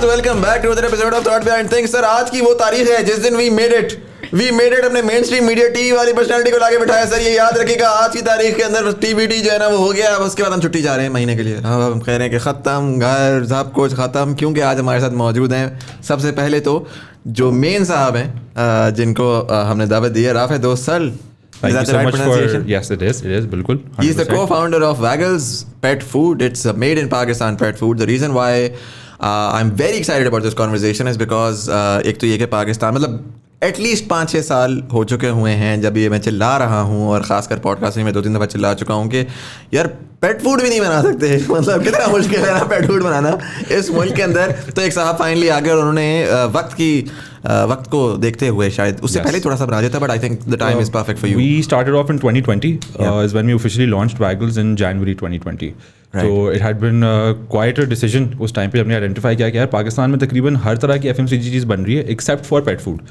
Welcome back to another episode of thought behind things. Sir, आज की वो तारीख है जिस दिन वी मेड इट अपने मेन स्ट्रीम मीडिया टीवी वाली पर्सनालिटी को लाके बिठाया। सर, ये याद रखिएगा, आज की तारीख के अंदर TBT जो है ना वो हो गया। अब उसके बाद हम छुट्टी जा रहे हैं महीने के लिए। हम कह रहे हैं कि ख़त्म, घर सब कुछ ख़त्म, क्योंकि आज हमारे साथ मौजूद हैं सबसे पहले तो जो मेन साहब हैं जिनको हमने दावत दी है, Rafe दोसल। Thank you so much for, yes, it is, bilkul. He's the co-founder of Waggles Pet Food. It's a made in Pakistan pet food. The reason why I'm very excited about this conversation is because एक तो ये कि पाकिस्तान मतलब at least 5-6 साल हो चुके हुए हैं जब ये मैं चिल्ला रहा हूँ, और ख़ासकर पॉडकास्ट में 2-3 दफ़ा चिल्ला चुका हूँ कि यार पेट फूड भी नहीं बना सकते। मतलब कितना मुश्किल है ना पेट फूड बनाना इस मुल्क के अंदर। तो एक साहब फाइनली आ गए और उन्होंने वक्त को देखते हुए, शायद उससे पहले थोड़ा सा बना देता, but I think the time is perfect for you. We started off in 2020 is when we officially launched Waggles in January 2020. Right. So it had been quite a decision उस टाइम पे हमने आइडेंटिफाई किया कि यार पाकिस्तान में तकरीबन हर तरह की FMCG चीज़ बन रही है एक्सेप्ट फॉर पेट फूड।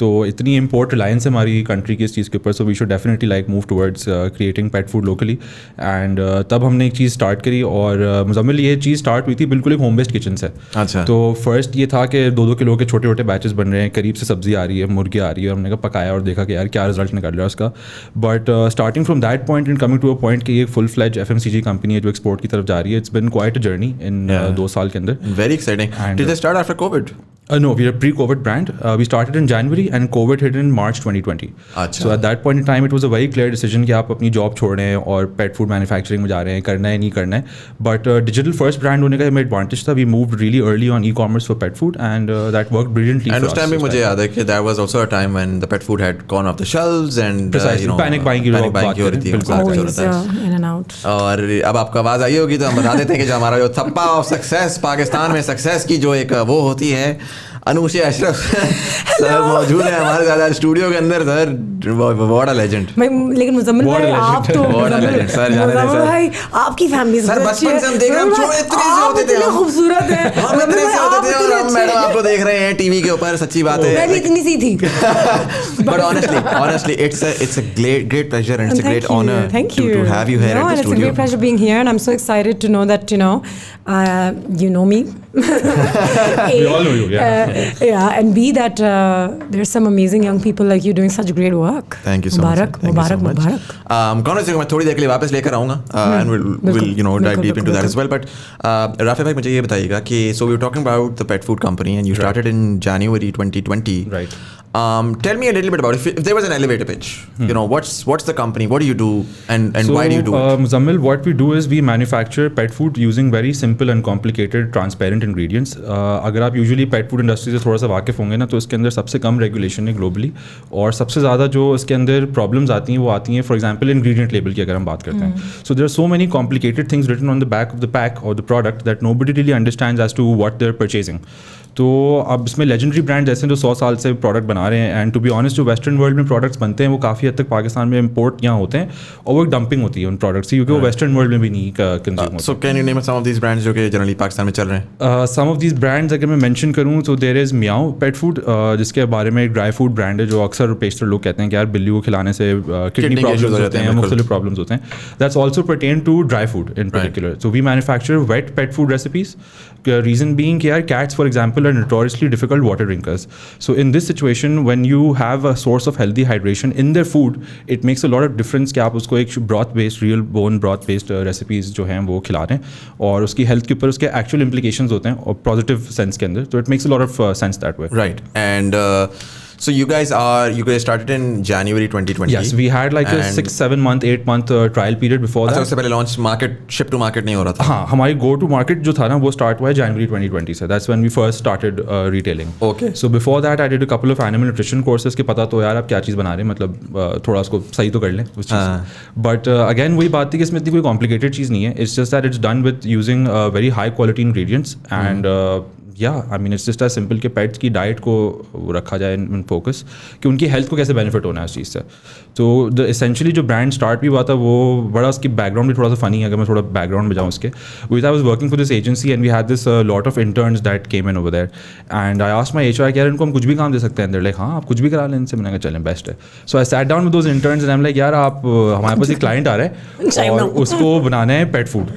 तो इतनी इम्पोर्ट रिलायंस है हमारी कंट्री की इस चीज़ के ऊपर, so we should definitely like move towards creating pet food locally. And तब हमने एक चीज़ स्टार्ट करी, और मुजम्मिल ये चीज़ स्टार्ट हुई थी बिल्कुल एक होम बेस्ड किचन से। अच्छा। तो फर्स्ट ये था कि 2-2 किलो के छोटे छोटे बैचेस बन रहे हैं, करीब से सब्जी आ रही है, मुर्गी आ रही है, हमने कहा पकाया और देखा कि यार क्या रिजल्ट निकल रहा है उसका। But starting from that point and coming to a point कि ये फुल फ्लेज FMCG कंपनी है जो एक्सपोर्ट की तरफ जा रही है। It's been quite a journey in 2 साल के अंदर। Very exciting. Did they start after Covid? No, we are a pre-COVID brand. We started in January and COVID hit in March 2020. अच्छा. So at that point in time, it was a very clear decision कि आप अपनी job छोड़ रहे हैं और pet food manufacturing में जा रहे हैं, करना है नहीं करना है। बट डिजिटल फर्स्ट ब्रांड होने का हमें एडवांटेज था। We moved really early on e-commerce for pet food and that worked brilliantly. And उस टाइम भी मुझे याद है कि there was also a time when the pet food had gone off the shelves and you know panic buying की बात हो रही थी। in and out. और अब आपको आवाज़ आई होगी तो हम बता देते हैं कि जो हमारा जो थप्पा ऑफ सक्सेस पाकिस्तान में सक्सेस की जो एक वो होती है, अनूशे अशरफ सर मौजूद है हमारे साथ स्टूडियो के अंदर। Sir what a legend. लेकिन मुजम्मिल भाई आप तो भाई आपकी फैमिली सर बचपन से हम देख रहे हैं, हम इतने से होते थे, खूबसूरत है, हम इतने से होते थे, और हम मैडम आपको देख रहे हैं टीवी के ऊपर। सच्ची बात है, मैं भी इतनी सी थी। But honestly, it's a great pleasure and it's a great honor to have you here at the studio. It's a great pleasure being here, and I'm so excited to know that you know me. We all know you, yeah. Yeah, and B that there's some amazing young people like you doing such great work. Thank you so much. Mubarak. Conversation मैं थोड़ी देर के लिए वापस लेकर आऊँगा and we'll dive deep into that as well. But Rafe भाई मुझे ये बताइएगा कि so we were talking about the pet food company and you started in January 2020. Right. Tell me a little bit about if there was an elevator pitch. You know, what's the company? What do you do and so, why do you do it? Muzamil, what we do is we manufacture pet food using very simple, uncomplicated, transparent ingredients. अगर आप usually pet food industry से थोड़ा सा वाकिफ़ होंगे ना, तो इसके अंदर सबसे कम रेगुलेशन है ग्लोबली, और सबसे ज़्यादा जो इसके अंदर प्रॉब्लम्स आती हैं वो आती हैं फॉर एग्जाम्पल इंग्रेडिएंट लेबल की अगर हम बात करते हैं। So there are so many complicated things written on the back of the pack और the product that nobody really understands as to what they are purchasing. तो अब इसमें लेजेंडरी ब्रांड जैसे जो 100 साल से प्रोडक्ट बना रहे हैं, एंड टू बी ऑनेस्ट जो वेस्टर्न वर्ल्ड में प्रोडक्ट्स बनते हैं वो काफ़ी हद तक पाकिस्तान में इंपोर्ट यहाँ होते हैं, और वो एक डंपिंग होती है उन प्रोडक्ट्स की, क्योंकि वो वेस्टर्न वर्ल्ड में भी नहीं कंज्यूम होते। So can you name some of these brands जो कि जनरली पाकिस्तान में चल रहे हैं? सम ऑफ दीज ब्रांड्स अगर मैं मेंशन करूँ तो there is Meow pet food, जिसके बारे में एक ड्राई फूड ब्रांड है जो अक्सर पेस्टर लोग कहते हैं कि यार बिल्ली को खिलाने से किडनी प्रॉब्लम्स होते हैं, मुख्तलिफ प्रॉब्लम्स होते हैं। That's also pertain to dry food in particular. So we manufacture wet pet food recipes, reason being कि यार cats for example are notoriously difficult water drinkers. So in this situation, when you have a source of healthy hydration in their food, it makes a lot of difference कि आप उसको एक broth based, real bone broth based recipes जो हैं वो खिला रहे हैं, और उसकी health के ऊपर उसके actual implications होते हैं और positive sense के अंदर, तो it makes a lot of sense that way. Right. And so you guys started in January 2020. Yes, we had like a 6-7 month 8 month trial period before that. उससे पहले launch ship to market नहीं हो रहा था? हाँ, हमारी go to market जो था ना वो start हुआ है January 2020 से. That's when we first started retailing. Okay. So before that I did a couple of animal nutrition courses कि पता तो यार आप क्या चीज़ बना रहे हैं, मतलब थोड़ा उसको सही तो कर लें उस चीज़। But again वही बात थी कि इसमें इतनी कोई complicated चीज़ नहीं है. It's just that it's done with using very high quality ingredients and I mean it's just as simple कि पेट्स की डाइट को रखा जाए इन फोकस कि उनकी हेल्थ को कैसे बेनिफिट होना है उस चीज़ से. तो द एसेंशियली जो ब्रांड स्टार्ट भी हुआ था वो बड़ा उसकी बैकग्राउंड भी थोड़ा सा फनी है. अगर मैं थोड़ा बैकग्राउंड में जाऊँ उसके, with I was working for this agency and we had this lot of interns that came in over there and I asked my HR यार इनको हम कुछ भी काम दे सकते हैं. लाइक हाँ आप कुछ भी करा लें इनसे. मैंने कहा चलें बेस्ट है. So I sat down with those interns and I am like यार आप हमारे पास एक क्लाइंट आ रहा है और उसको बनाना है पेट फूड.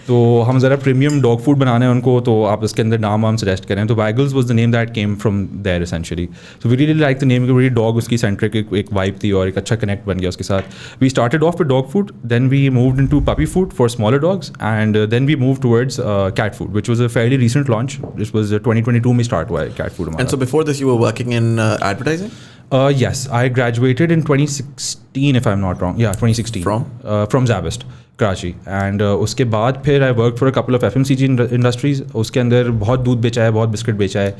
तो हम ज़रा प्रीमियम डॉग फूड बनाना है उनको, तो आप उसके अंदर नाम वाम सजेस्ट करें. तो Waggles was the name that came from there essentially. So we really like the name, really dog उसकी centric एक vibe थी और एक अच्छा connect बन गया उसके साथ. We started off with dog food, then we moved into puppy food for smaller dogs, and then we moved towards cat food, which was a fairly recent launch. This was 2022 में start हुआ है cat food. And so before this you were working in advertising? Yes, I graduated in 2016 if I'm not wrong. Yeah, 2016. From Zabist, Karachi. And उसके बाद फिर I worked for a couple of FMCG industries. उसके अंदर बहुत दूध बेचा है, बहुत बिस्किट बेचा है,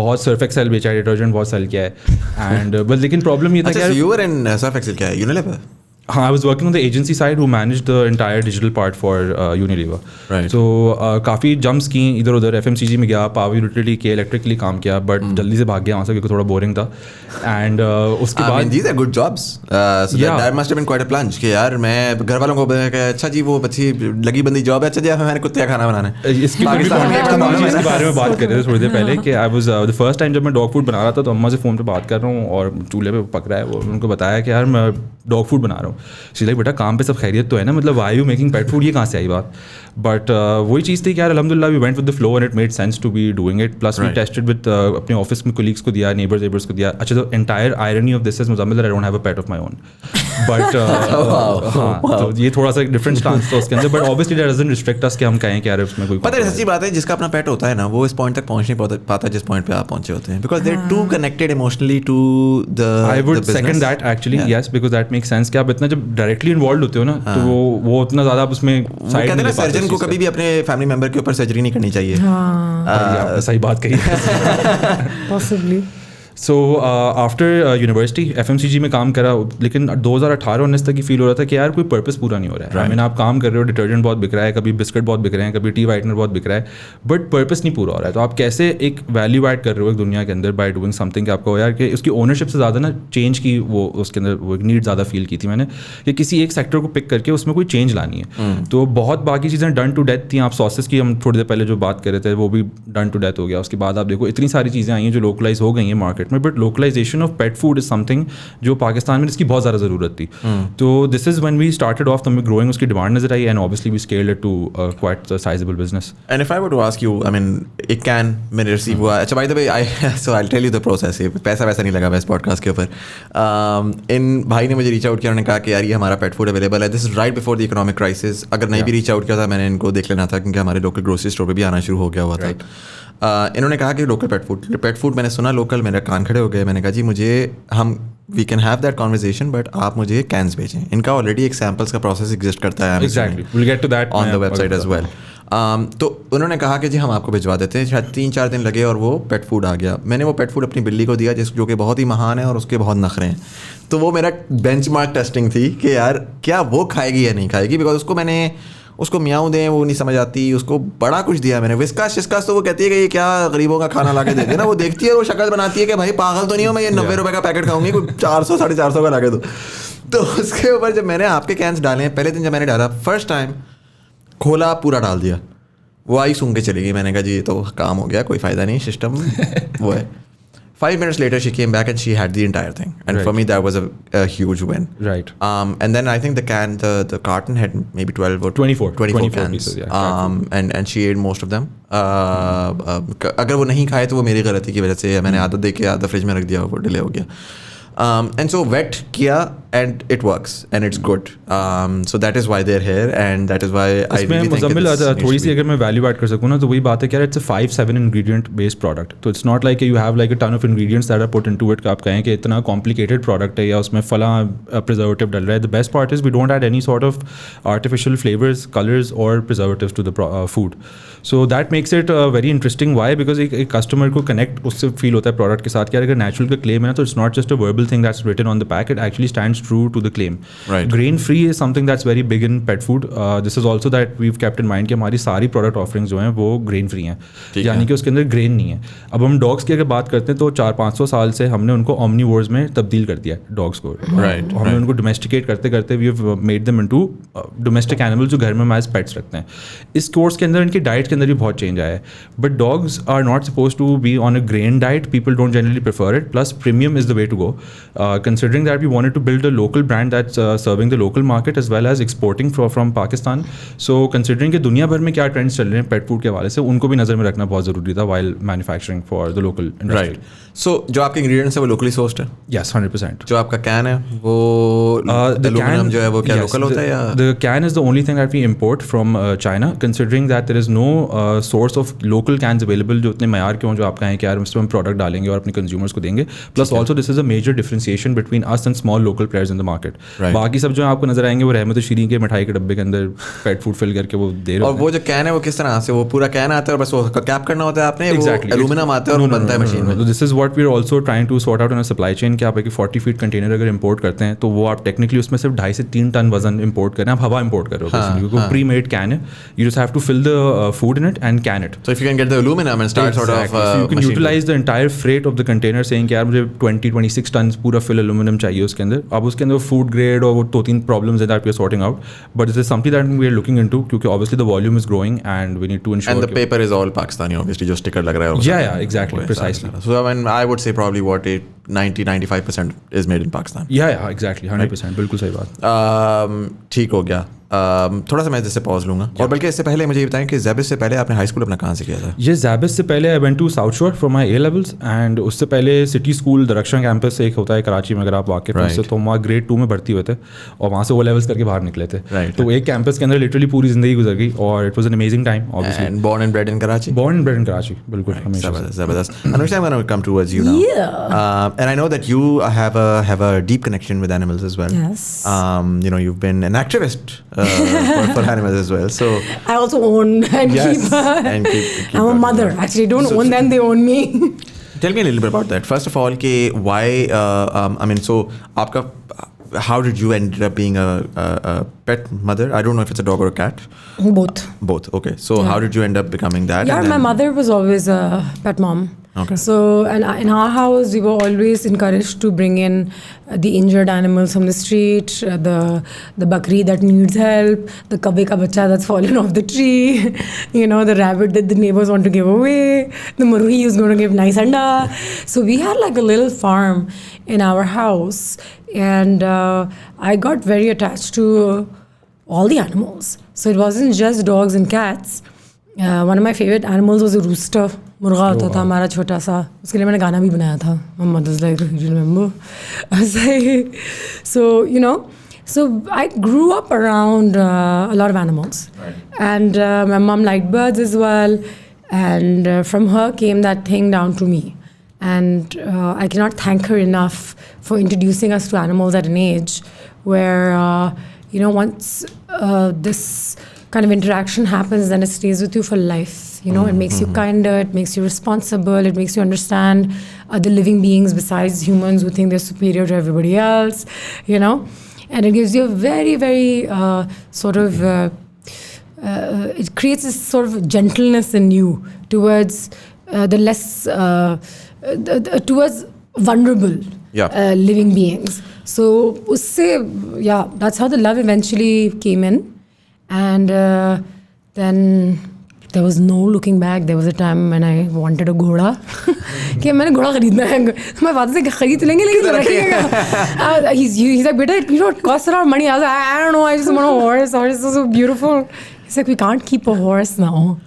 बहुत सर्फ एक्सेल बेचा है, डिटर्जेंट बहुत सेल किया है. And but लेकिन प्रॉब्लम ये था कि you were in Surf Excel क्या है Unilever? I was working on the agency side who managed the entire digital part for Unilever. Right. So काफ़ी jumps की इधर उधर. FMCG में गया, पावर यूटिलिटी के इलेक्ट्रिकली काम किया, बट जल्दी से भाग गया वहाँ से क्योंकि थोड़ा बोरिंग था. एंड उसके बाद these are good jobs. So that must have been quite a plunge कि यार मैं घर वालों को अच्छा जी वो अच्छी लगी बंदी जॉब है, अच्छा जी हमारे कुत्ते का खाना बनाना है. इसके बारे में बात कर रहे थे थोड़ी देर पहले कि I was the first time जब मैं डॉग फूड बना रहा था तो अम्मा से फ़ोन पे बात कर रहा हूँ और चूल्हे पे पक रहा है वो. उनको बताया कि यार मैं डॉग फूड बना रहा हूँ. लाइक बेटा काम पे सब खैरियत तो है ना, मतलब why you making pet food, ये कहाँ से आई बात. बट वही चीज़ थी कि यार अल्हम्दुलिल्लाह we went with the flow and it made sense to be doing it. Plus we tested with अपने ऑफिस में कोलीग्स को दिया, नेबर्स को दिया. अच्छा तो entire irony of this is Muzammil I don't have a pet of my own. But तो ये थोड़ा सा डिफरेंट स्टांस था उसके अंदर. But obviously that doesn't restrict us कि हम कहें कि यार उसमें कोई. पता है सच्ची बात है, जिसका अपना पेट होता है ना वो इस पॉइंट तक पहुंच नहीं पाता जिस पॉइंट पे आप पहुंचे होते हैं. Because they are too connected emotionally to the I would second that actually. Yes, because that makes sense कि आप इतना जब डायरेक्टली इन्वॉल्व होते हो ना तो वो उतना ज़्यादा आप उसमें साइड में. सर्जन को कभी भी अपने फैमिली मेंबर के ऊपर सर्जरी नहीं करनी चाहिए. सही बात कही. Possibly. So after university FMCG में काम करा, लेकिन 2018-19 तक ही फील हो रहा था कि यार कोई पर्पस पूरा नहीं हो रहा है. आई मीन आप काम कर रहे हो, डिटर्जेंट बहुत बिक रहा है, कभी बिस्किट बहुत बिक रहे हैं, कभी टी वाइटनर बहुत बिक रहा है, बट पर्पस नहीं पूरा हो रहा है. तो आप कैसे एक वैल्यू ऐड कर रहे हो एक दुनिया के अंदर बाय डूइंग समथिंग कि आपको यार कि उसकी ओनरशिप से ज़्यादा ना चेंज की वो उसके अंदर वो एक नीड ज़्यादा फील की थी मैंने कि किसी एक सेक्टर को पिक करके उसमें कोई चेंज लानी है. तो बहुत बाकी चीज़ें डन टू डेथ थी. आप सॉसेस की हम थोड़ी देर पहले जो बात कर रहे थे वो भी डन टू डेथ हो गया. उसके बाद आप देखो इतनी सारी चीज़ें आई हैं जो लोकलाइज हो गई हैं मार्केट में, but localisation of pet food is something जो पाकिस्तान में इसकी बहुत ज़्यादा ज़रूरत थी. तो this is when we started off the growing, उसकी डिमांड नजर आई and obviously we scaled it to quite sizeable business. And if I were to ask you, I mean एक कैन मैंने रिसीव हुआ. अच्छा by the way I so I will tell you the process. पैसा वैसा नहीं लगा मैं इस पॉडकास्ट के ऊपर. इन भाई ने मुझे रीच आउट किया, उन्होंने कहा कि यार ये हमारा पेट फूड अवेलेबल है. This is right before the economic crisis. अगर नहीं भी रीच आउट किया था मैंने इनको देख लेना था क्योंकि हमारे लोकल ग्रोसरी स्टोर पर भी आना शुरू हो गया हुआ था. इन्होंने कहा कि लोकल पेट फूड मैंने सुना लोकल, मेरे कान खड़े हो गए. मैंने कहा जी मुझे हम we can have that conversation but आप मुझे कैंस भेजें. इनका ऑलरेडी एक सैम्पल्स का प्रोसेस एग्जिस्ट करता है. Exactly, will get to that on the website as well. तो उन्होंने कहा कि जी हम आपको भिजवा देते हैं. शायद 3-4 दिन लगे और वो पेट फूड आ गया. मैंने वो पेट फूड अपनी बिल्ली को दिया जो कि बहुत ही महान है और उसके बहुत नखरे हैं. तो वो मेरा बेंचमार्क टेस्टिंग थी कि यार क्या वो खाएगी या नहीं खाएगी. बिकॉज उसको मियाऊं दें वो नहीं समझ आती. उसको बड़ा कुछ दिया मैंने, विस्कास शिस्कास. तो वो कहती है कि ये क्या गरीबों का खाना ला के देते हैं ना. वो देखती है वो शक्ल बनाती है कि भाई पागल तो नहीं हो, मैं ये 90 रुपये का पैकेट खाऊंगी, कोई 400-450 का ला के दो. तो उसके ऊपर जब मैंने आपके कैंस डाले हैं, पहले दिन जब मैंने डाला फर्स्ट टाइम खोला पूरा डाल दिया, वो आई सूंघ के चली गई. मैंने कहा जी ये तो काम हो गया, कोई फ़ायदा नहीं, सिस्टम वो है. 5 minutes later she came back and she had the entire thing, and for me that was a huge win. Right. And then I think the carton had maybe 12 or 24 cans. pieces, yeah, and she ate most of them. अगर वो नहीं खाए तो वो मेरी गलती की वजह से मैंने आदत दे के आधा फ्रिज में रख दिया, वो डिले हो गया. And so wet किया and it works and it's good. So that is why they're here and that is why I really think Muzamil, थोड़ी सी अगर मैं वैल्यू ऐड कर सकूँ ना तो वही बात है कि यार it's a 5-7 ingredient based product. तो it's not like you have like a ton of ingredients that are put into it कि आप कहें कि इतना complicated product है या उसमें फला preservative डल रहा है. The best part is we don't add any sort of artificial flavors, colors or preservatives to the food. So that makes it very interesting. Why? Because एक customer को connect उससे feel होता है product के साथ कि अगर natural का claim है ना तो it's not just a verbal thing that's written on the pack, it actually stands true to the claim. Right. Grain free is something that's very big in pet food. This is also that we've kept in mind कि हमारी सारी product offerings जो हैं वो grain free हैं, यानी कि उसके अंदर grain नहीं है. अब हम dogs की अगर बात करते हैं तो 400-500 साल से हमने उनको omnivores में तब्दील कर दिया है dogs को. Right. हमने उनको domesticate करते करते we've made them into domestic animals जो घर में हम as pets रखते हैं. इस कोर्स के अंदर इनकी डाइट के अंदर भी बहुत चेंज आया है. But dogs are not suppose to be on a grain diet. People don't generally prefer it. Plus premium is the way to go. Considering that we wanted to build a local brand that's serving the local market as well as exporting from Pakistan. So considering कि दुनिया भर में क्या trends चल रहे हैं pet food के हवाले से, उनको भी नज़र में रखना बहुत ज़रूरी था while manufacturing for the local industry. Right. So जो आपके इंग्रेडिएंट्स है वो लोकली सोर्स्ड है? यस, 100%. जो आपका कैन है वो एल्यूमिनियम जो है वो क्या लोकल होता है या? The can is the only thing that we import from China, considering that there is no source of local cans available जो उतने मयार के हों जो आप कहें कि यार इसमें हम प्रोडक्ट डालेंगे और अपने कंज्यूमर्स को देंगे. Plus also this is a major differentiation between us and small local players in the market. बाकी सब जो आपको नजर आएंगे वो रहमत शीरी के मिठाई के डब्बे के अंदर पेट फूड फिल करके वो दे रहे हैं. और वो जो कैन है वो किस तरह से, वो पूरा कैन आता है और बस वो कैप करना होता है आपने? एग्जैक्टली. एल्यूमिनियम आता है और वो बनता है मशीन में. This is what we are also trying to sort out in a supply chain कि आप एक 40 फीट कंटेनर अगर इंपोर्ट करते हैं तो वो आप टेक्निकली उसमें सिर्फ 2.5 से 3 टन वजन इंपोर्ट करें. आप हवा इंपोर्ट कर रहे हो क्योंकि प्री मेड कैन है. You just have to fill the food in it and can it. So if you can get the aluminum and start sort of so you can utilize the entire freight of the container, saying कि यार मुझे 20-26 tons पूरा fill aluminum चाहिए उसके अंदर. अब उसके अंदर food grade और वो 2-3 problems that we are sorting out, but this is something that we are looking into क्योंकि obviously the volume is growing and we need to ensure. And the paper is all Pakistani, obviously, जो sticker लग रहा है. Yeah, exactly, precisely. So I mean, I would say probably what 90-95% is made in Pakistan. Yeah, exactly, 100%. बिल्कुल सही बात. ठीक हो गया. थोड़ा सा मैं इससे पॉज लूँगा. और बल्कि इससे पहले मुझे ये बताएं कि ज़ैबिस से पहले आपने हाई स्कूल अपना कहाँ से किया था? ये ज़ैबिस से पहले आई वेंट टू साउथ शोर for my A levels and उससे पहले सिटी स्कूल दरख्शां कैंपस से एक होता है कराची में, अगर आप वाकिफ हैं उससे, तो वहाँ ग्रेड 2 में भर्ती हुए थे और वहाँ से वो लेवल्स करके बाहर निकले थे. तो एक कैंपस के अंदर लिटरली पूरी ज़िंदगी गुजर गई और it was an amazing time. Obviously born and bred in Karachi? Born and bred in Karachi, बिल्कुल. Zabardast. Anoushey, I'm going to come towards you now. Yeah. And I know that you have a deep connection with animals as well. Yes. You know, you've been an activist for animals as well. So I also own and keep. And keep I'm a mother. Actually, don't own them; they own me. Tell me a little bit about that. First of all, why? I mean, so, how did you end up being a pet mother? I don't know if it's a dog or a cat. Both. Okay. So how did you end up becoming that? Yeah, my mother was always a pet mom. Okay. So, and in our house, we were always encouraged to bring in the injured animals from the street, the bakri that needs help, the kabbe ka bacha that's fallen off the tree, you know, the rabbit that the neighbors want to give away, the maruhi who's going to give nice anda. So we had like a little farm in our house, and I got very attached to all the animals. So it wasn't just dogs and cats. One of my favorite animals was a rooster. मुर्गा होता था हमारा छोटा सा, उसके लिए मैंने गाना भी बनाया था. My mother's like, you remember? I was like, so you know, so I grew up around a lot of animals, and my mom liked birds as well, and from her came that thing down to me, and I cannot thank her enough for introducing us to animals at an age where you know, once this kind of interaction happens, then it stays with you for life. You know, it makes you kinder, it makes you responsible, it makes you understand other living beings besides humans who think they're superior to everybody else, you know. And it gives you a very, very sort of, it creates this sort of gentleness in you towards the less, towards vulnerable living beings. So, usse, yeah, that's how the love eventually came in. And then there was no looking back. There was a time when I wanted a ghoda. कि मैंने घोड़ा खरीदना है. मैं father से खरीद लेंगे लेकिन रखिएगा. He's like, beta, you know, it costs a lot of money. I was like, I don't know, I just want a horse. Horse is so beautiful. He's like, we can't keep a horse now.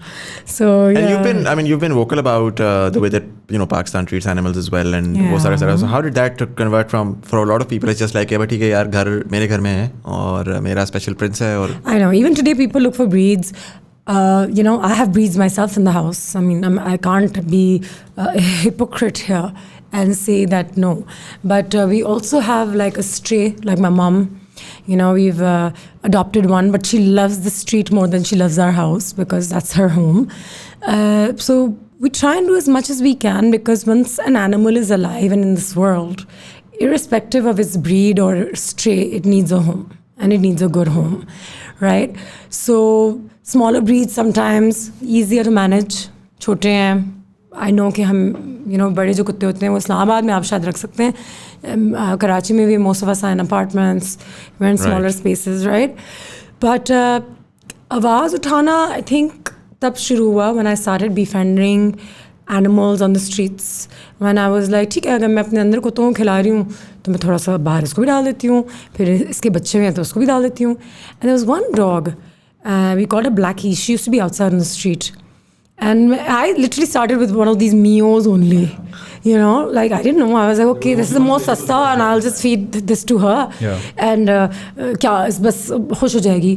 So yeah. And you've been vocal about the way that, you know, Pakistan treats animals as well, and वो सारा सारा. So how did that convert from, for a lot of people it's just like, but ठीक है यार, घर मेरे घर में है और मेरा special prince है और. I know. Even today people look for breeds. You know, I have breeds myself in the house. I mean, I can't be a hypocrite here and say that no. But we also have like a stray, like my mom. You know, we've adopted one, but she loves the street more than she loves our house because that's her home. So we try and do as much as we can, because once an animal is alive and in this world, irrespective of its breed or stray, it needs a home, and it needs a good home, right? So smaller breeds sometimes easier to manage. छोटे हैं, I know कि हम बड़े जो कुत्ते होते हैं वो इस्लामाबाद में आप शायद रख सकते हैं, कराची में भी most of us are in apartments, we're in smaller spaces, right? But आवाज़ उठाना I think तब शुरू हुआ when I started befriending animals on the streets, when I was like ठीक है, अगर मैं अपने अंदर कुत्तों को खिला रही हूँ तो मैं थोड़ा सा बाहर इसको भी डाल देती हूँ, फिर इसके बच्चे में तो उसको भी डाल देती हूँ. And there was one dog, we called her Blackie. She used to be outside on the street, and I literally started with one of these meows only, like I didn't know. I was like, okay, this is the most sasta and I'll just feed this to her, and क्या बस खुश हो जाएगी.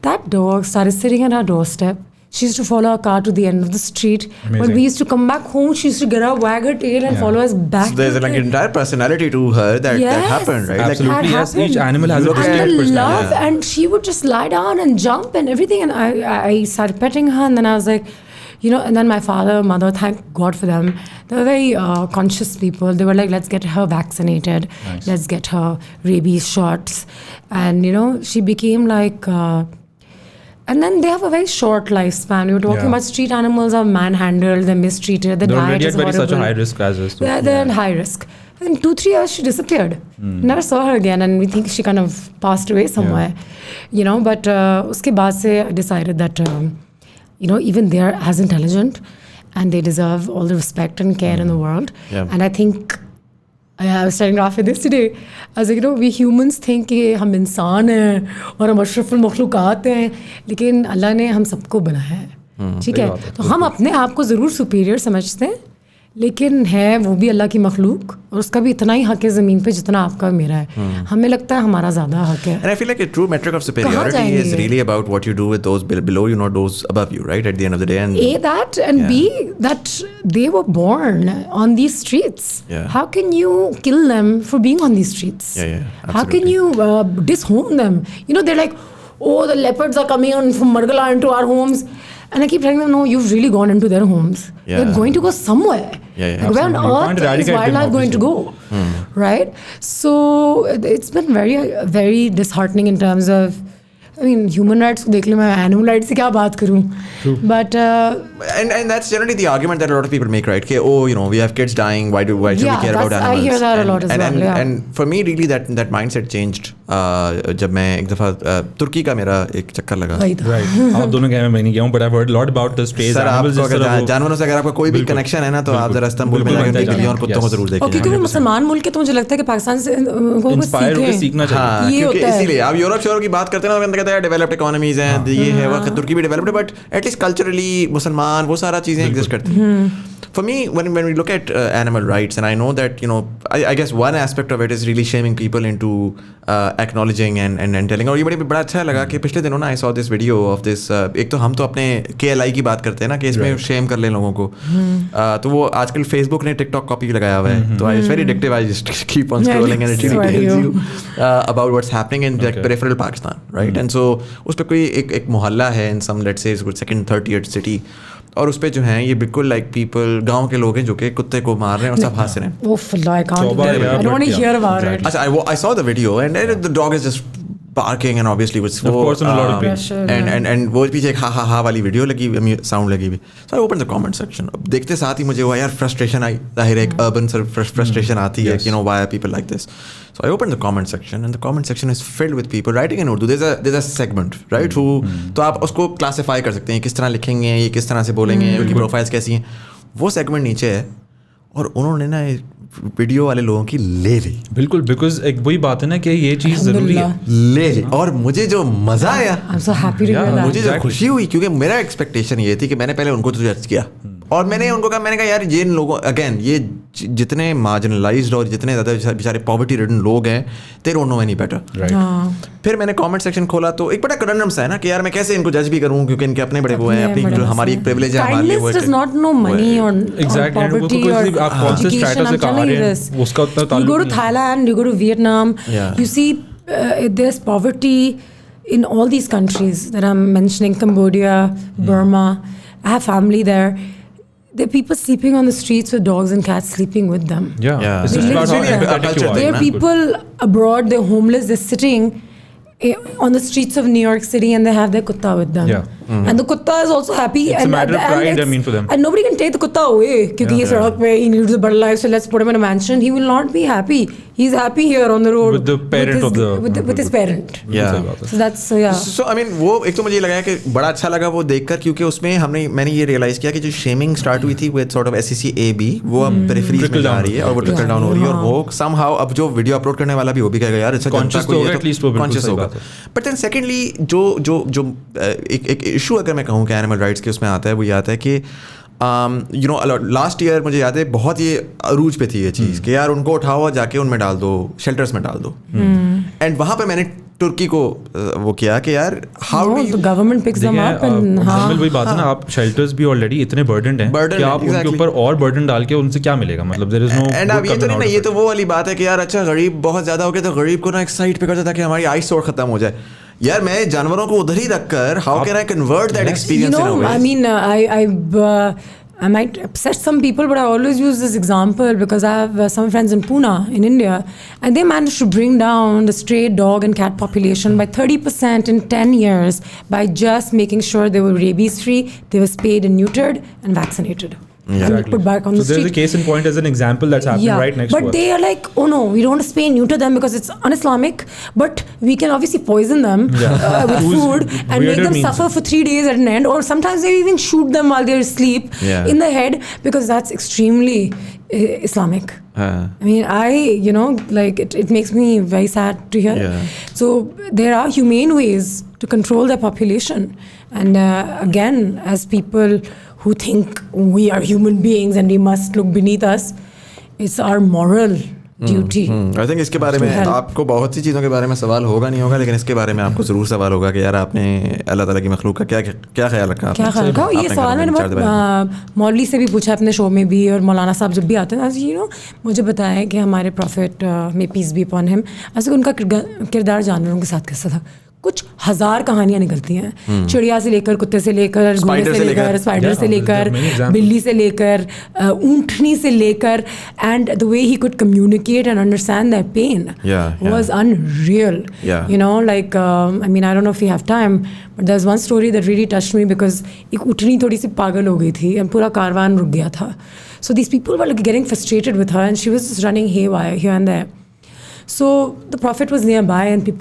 That dog started sitting at our doorstep. She used to follow our car to the end of the street. Amazing. When we used to come back home, she used to get up, wag her tail, and follow us back. So there's like an entire personality to her that happened, right? Absolutely, Like, yes. Each animal has a and distinct the personality. love, and she would just lie down and jump and everything. And I started petting her, and then I was like, and then my father, mother, thank God for them. They were very conscious people. They were like, let's get her vaccinated. Nice. Let's get her rabies shots. And, she became like... and then they have a very short lifespan. We were talking about street animals are manhandled, they're mistreated, the They're diet already is at very horrible. such a high risk as is. They're at high risk. In 2-3 years, she disappeared. Never saw her again, and we think she kind of passed away somewhere. But uske baad se I decided that, even they're as intelligent, and they deserve all the respect and care in the world. Yeah. And I think, I was telling Rafae this today. I was like, we humans think कि हम इंसान हैं और हम अशरफुल मखलूक़ात हैं, लेकिन अल्लाह ने हम सबको बनाया है, ठीक है? तो हम अपने आप को ज़रूर सुपीरियर समझते हैं, लेकिन है वो भी अल्लाह की मखलूक, और उसका भी इतना ही हक है ज़मीन पे जितना आपका मेरा है. हमें लगता है हमारा ज़्यादा हक है. And I feel like a true metric of superiority is really about what you do with those below you, not those above you, right? At the end of the day. And A, that, and B, that they were born on these streets. Yeah. How can you kill them for being on these streets? Yeah, How can you dishome them? They're like, oh, the leopards are coming on from Margala into our homes. And I keep telling them, no, you've really gone into their homes. Yeah. They're going to go somewhere. Yeah, where on absolutely. You can't earth is eradicate them, wildlife going to go? Right? So it's been very, very disheartening in terms of, human rights को देख ले, मैं animal rights से क्या बात करूँ? But and that's generally the argument that a lot of people make, right? Okay, we have kids dying. Why should we care about animals? I hear that a lot as well. And for me, really, that mindset changed. जब मैं एक दफा तुर्की का मेरा एक चक्कर लगा. Right. आप दोनों गए, मैं नहीं गया हूँ, but I've heard a lot about the strays animals. जानवरों से अगर आपका कोई भी कनेक्शन है ना, तो आप जरा इस्तांबुल में जाकर देखिए और कुत्तों को जरूर देखिए. क्योंकि वो मुसलमान मुल्क है, तो मुझे लगता है कि पाकिस्तान से उनको इंस्पायर होकर सीखना चाहिए. ये होता है. इसीलिए आप यूरोप शोर की बात करते हैं ना, कहते हैं डेवलप्ड इकोनॉमीज हैं, ये है वो, तुर्की भी डेवलप्ड है, बट एटलीस्ट कल्चरली मुसलमान वो सारा चीज़ें एग्जिस्ट करती हैं. For me, when we look at animal rights, and I know that I guess one aspect of it is really shaming people into acknowledging and telling. और ये बड़ा अच्छा लगा कि पिछले दिनों ना I saw this video of this. एक तो हम तो अपने KLI की बात करते हैं ना कि इसमें शेम कर लें लोगों को, तो वो आजकल Facebook ने TikTok कॉपी लगाया हुआ है, तो it's very addictive. I just keep on scrolling and it really tells you about what's happening in like peripheral Pakistan, right? And so उस पर कोई एक मोहल्ला है in some, let's say, second, third tier city, और उस पे जो हैं ये बिल्कुल लाइक पीपल, गांव के लोग हैं जो कि कुत्ते को मार रहे हैं और सब हंस रहे हैं. I don't want to hear about it. I saw the video and the dog is just barking and obviously was of course a lot of pressure, and वो पीछे एक हा वाली वीडियो लगी, साउंड लगी हुई. So I opened the comment section. अब देखते साथ ही मुझे हुआ यार फ्रस्ट्रेशन आई, जाहिर है एक urban frustration आती है, why are people like this. So I opened the comment section and the comment section is filled with people writing in Urdu. There's a segment, right? Who तो आप उसको क्लासीफाई कर सकते हैं, किस तरह लिखेंगे, ये किस तरह से बोलेंगे, उनकी प्रोफाइल्स कैसी हैं. वो सेगमेंट नीचे है और उन्होंने ना वीडियो वाले लोगों की ले ली. बिल्कुल, बिकॉज एक वही बात है ना कि ये चीज़ ज़रूरी है. ले ली. और मुझे जो मज़ा आया, I'm so happy to hear that. मुझे जो खुशी हुई, क्योंकि मेरा एक्सपेक्टेशन ये थी कि मैंने पहले उनको तो जज किया और मैंने उनको कहा, मैंने कहा यार ये लोगों, अगेन ये जितने मार्जिनलाइज्ड और जितने ज़्यादा बेचारे पॉवर्टी रिडन लोग हैं, they don't know any better. फिर मैंने कमेंट सेक्शन खोला तो एक बड़ा कंडम सा है ना कि यार मैं कैसे इनको जज भी करूं, क्योंकि इनके अपने बड़े वो हैं, अपनी जो हमारी एक प्रिविलेज है हमारे लिए. Kindness does not know money or poverty or education. I'm telling you this. You go to Thailand, you go to Vietnam, you see there's poverty in all these countries that I'm mentioning, Cambodia, Burma. I have family there. there are people sleeping on the streets with dogs and cats sleeping with them. Yeah. Yeah. It's just about how Really, empathetic you are. There are people abroad, they're homeless, they're sitting on the streets of New York City and they have their kutta with them. Yeah. And the kutta is also happy. It's a matter of pride, I mean, for them. And nobody can take the kutta away because he's sadak pe, he needs a better life, so let's put him in a mansion. He will not be happy. He's happy here on the road. With the parent with his parent. Yeah. So that's, yeah. So I mean वो एक तो मुझे लगा कि बड़ा अच्छा लगा वो देखकर क्योंकि उसमें मैंने ये रियलाइज किया कि जो शेमिंग स्टार्ट हुई थी with sort of SEC AB वो अब पेरिफेरीज में जा रही है और वो ट्रिकल डाउन हो रही है और वो somehow अब जो वीडियो अपलोड करने वाला भी वो भी कहेगा यार अच्छा Conscious तो होगा, at least वो बिल्कुल सही बात है. बट देन सेकेंडली जो एक इशू अगर मैं कहूँ कि एनिमल राइट्स के उसमें आता है वो ये आता है कि यू नो लास्ट ईयर मुझे याद है बहुत ये अरूज पे थी ये चीज़ कि यार उनको उठाओ जाके उनमें डाल दो शेल्टर्स में डाल दो एंड वहाँ पे मैंने तुर्की को वो किया कि यार how do the government picks them up and वही बात है ना, आप शेल्टर्स भी ऑलरेडी इतने बर्डनड हैं कि आप उनके ऊपर और बर्डन डाल के उनसे क्या मिलेगा, मतलब देयर इज नो. एंड अब ये तो नहीं ना, ये तो वो वाली बात है कि यार अच्छा गरीब बहुत ज्यादा हो गया तो गरीब को ना एक साइड पे कर देता कि हमारी आइस सोर खत्म हो जाए. यार मैं जानवरों को उधर ही रखकर how can I convert that experience in a way. I mean, I might upset some people, but I always use this example because I have some friends in Pune in India, and they managed to bring down the stray dog and cat population by 30% in 10 years by just making sure they were rabies free, they were spayed and neutered and vaccinated. And put back on the street. So there's a case in point as an example that's happening right next to us. But they are like, oh no, we don't want to spay and neuter them because it's un-Islamic, but we can obviously poison them with food and make them suffer for 3 days at an end, or sometimes they even shoot them while they're asleep in the head because that's extremely Islamic. I mean, you know, like it makes me very sad to hear. So there are humane ways to control their population, and again, as people who think we are human beings and we must look beneath us, it's our moral duty. I think इसके बारे में आपको बहुत सी चीज़ों के बारे में सवाल होगा नहीं होगा, लेकिन इसके बारे में आपको ज़रूर सवाल होगा कि यार आपने अल्लाह ताला की मखलूक का क्या ख्याल रखा. क्या ख्याल रखा? ये सवाल मैंने बहुत मौलवी से भी पूछा अपने शो में भी, और मौलाना साहब जब भी आते हैं यू नो मुझे बताया कि हमारे प्रॉफिट में पीस बी अपॉन हिम, ऐसे उनका किरदार जानवरों के साथ कैसा था. कुछ 1000 कहानियां निकलती हैं, चिड़िया से लेकर, कुत्ते से लेकर, घोड़े से लेकर, स्पाइडर से लेकर, बिल्ली से लेकर, ऊंटनी से लेकर, and the way he could communicate and understand that pain was unreal. You know like I mean I don't know if you have time, but there is one story that really touched me because एक ऊंटनी थोड़ी सी पागल हो गई थी and पूरा कारवान रुक गया था. So these people were getting frustrated with her and she was just running here and there. So the Prophet was nearby and he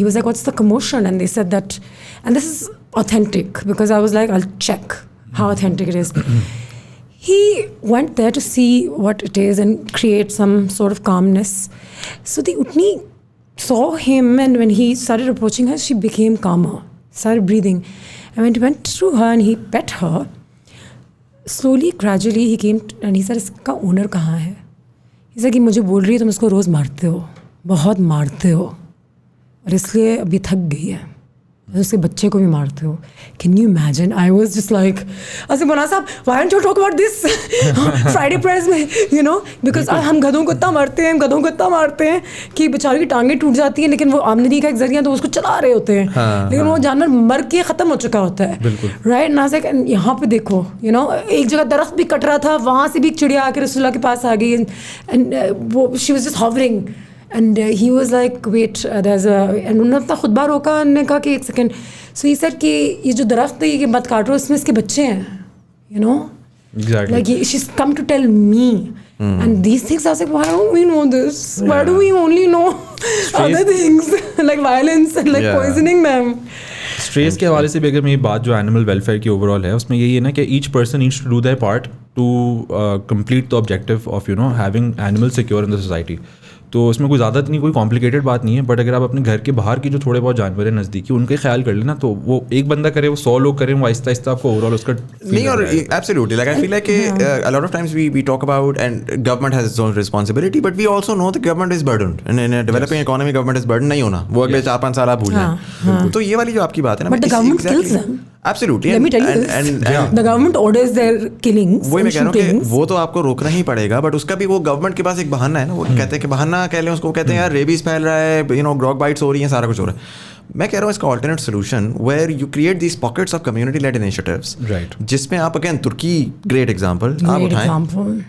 was like, what's the commotion? And they said that, and this is authentic because I was like, I'll check how authentic it is. He went there to see what it is and create some sort of calmness. So the Utni saw him, and when he started approaching her, she became calmer, started breathing. And when he went to her and he pet her, slowly, gradually he came and he said, इसका owner कहाँ है? He said कि मुझे बोल रही है तुम इसको रोज़ मारते हो, बहुत मारते हो, और इसलिए अभी थक गई है, उसके बच्चे को भी मारते हो. Can you imagine? I was just like, अच्छा मौलाना साहब why don't you talk about this Friday prayers में, यू नो, बिकॉज हम गधों को इतना मारते हैं कि बेचारों की टांगें टूट जाती हैं, लेकिन वो आमदनी का एक जरिया तो उसको चला रहे होते हैं, लेकिन वो जानवर मर के ख़त्म हो चुका होता है. राइट नाज़िक, यहाँ पे देखो, यू नो, एक जगह दरख्त भी कट रहा था, वहाँ से भी एक चिड़िया आके रसूलुल्लाह के पास आ गई, एंड वो she was just hovering. And he was like, wait, there's a, and उन्होंने अपना खुतबा रोका, उन्होंने कहा कि एक सेकेंड. So he said कि ये जो दरख्त है ये मत काटो, इसमें इसके बच्चे हैं, you know. Exactly. Like she's come to tell me. And these things, I was like, why don't we know this? Why do we only know other things like violence and like poisoning them? Stress के हवाले से भी अगर मेरी बात जो animal welfare की overall है उसमें यही है ना कि each person needs to do their part to complete the objective of you know having animal secure in the society. तो उसमें कोई ज़्यादा नहीं, कोई कॉम्प्लिकेटेड बात नहीं है, बट अगर आप अपने घर के बाहर की जो थोड़े बहुत जानवर हैं नज़दीकी उनका ख्याल कर लेना, तो वो एक बंदा करे, वो 100 लोग करें, वो आहिस्ता आहिस्ता आपको ओवरऑल उसका नहीं. और absolutely like I feel like a lot of times we talk about and government has its own responsibility, but we also know the government is burdened in a developing economy. Government is burdened नहीं होना, वो अगले 4-5 साल आप भूल जाएं. तो ये वाली जो आपकी बात है ना, but the government kills them. Absolutely. Let me tell you this. And the government orders their killings. वही मैं कह रहा हूँ कि वो तो आपको रोकना ही पड़ेगा, बट उसका भी वो गवर्नमेंट के पास एक बहाना है ना, वो कहते हैं कि बहाना कह लें उसको, कहते हैं यार रेबीज फैल रहा है, यू नो, ग्रॉग बाइट्स हो रही हैं, सारा कुछ हो रहा है. मैं कह रहा हूँ इसका alternate solution where you create these pockets of community led initiatives, right, जिसमें आप अगेन तुर्की ग्रेट एग्जांपल आप उठाएं,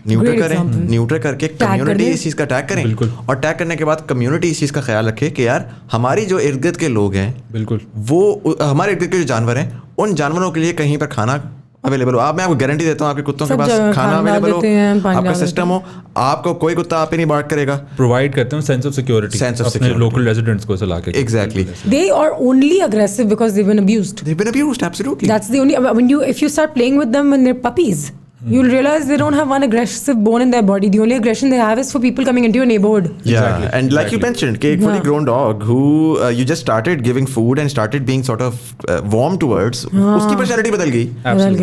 न्यूट्र करें, न्यूट्र करके कम्युनिटी इस चीज़ का टैग करें, बिल्कुल, और टैग करने के बाद कम्युनिटी इस चीज़ का ख्याल रखे कि यार हमारी जो इर्द गिर्द के लोग हैं, बिल्कुल, वो हमारे इर्द गिर्द के जो जानवर हैं उन जानवरों के लिए कहीं पर खाना अवेलेबल हो। आप, मैं आपको गारंटी देता हूँ आपके कुत्तों के पास खाना अवेलेबल हो, आपका सिस्टम हो, आपको कोई कुत्ता आप ही नहीं बार्क करेगा। प्रोवाइड करते हैं सेंस ऑफ सिक्योरिटी, अपने लोकल रेजिडेंट्स को चला के। Exactly, they are only aggressive because they've been abused. Absolutely. That's the only if you start playing with them when they're puppies, you'll realize they don't have one aggressive bone in their body. The only aggression they have is for people coming into your neighborhood. Yeah, and like you mentioned, a fully grown dog who you just started giving food and started being sort of warm towards, उसकी personality बदल गई।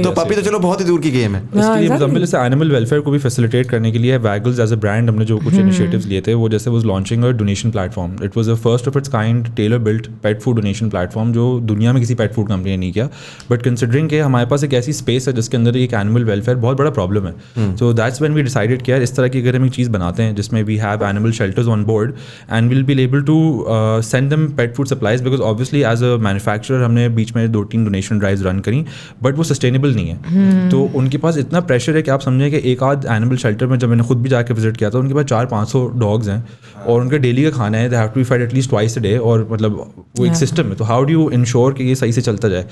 तो puppy तो चलो बहुत ही दूर की game है। इसके लिए मुज़म्मिल से एनिमल वेलफेयर को भी फैसिलिटेट करने के लिए वैगल्स एज अ ब्रांड हमने जो कुछ इनिशिएटिव्स लिए थे, वो जैसे was launching a donation platform. It was a first of its kind tailor built pet food donation platform जो दुनिया में किसी पेट फूड कंपनी ने नहीं किया। बट कंसिडरिंग कि हमारे पास एक ऐसी स्पेस है जिसके अंदर एक एनिमल वेलफेयर बहुत बड़ा प्रॉब्लम है, so that's when we decided कि यार इस तरह की अगर हम एक चीज़ बनाते हैं जिसमें we have animal shelters on board and will be able to send them pet food supplies, because obviously as a manufacturer हमने बीच में 2-3 डोनेशन ड्राइव्स रन करी, बट वो सस्टेनेबल नहीं है। तो उनके पास इतना प्रेशर है कि आप समझें कि एक आध एनिमल शेल्टर में जब मैंने खुद भी जाकर विजिट किया था, उनके पास 400-500 डॉग्स हैं और उनका डेली का खाना है, they have to be fed at least twice a day, और मतलब वो एक सिस्टम है। तो हाउ डू यू इंश्योर कि ये सही से चलता जाए?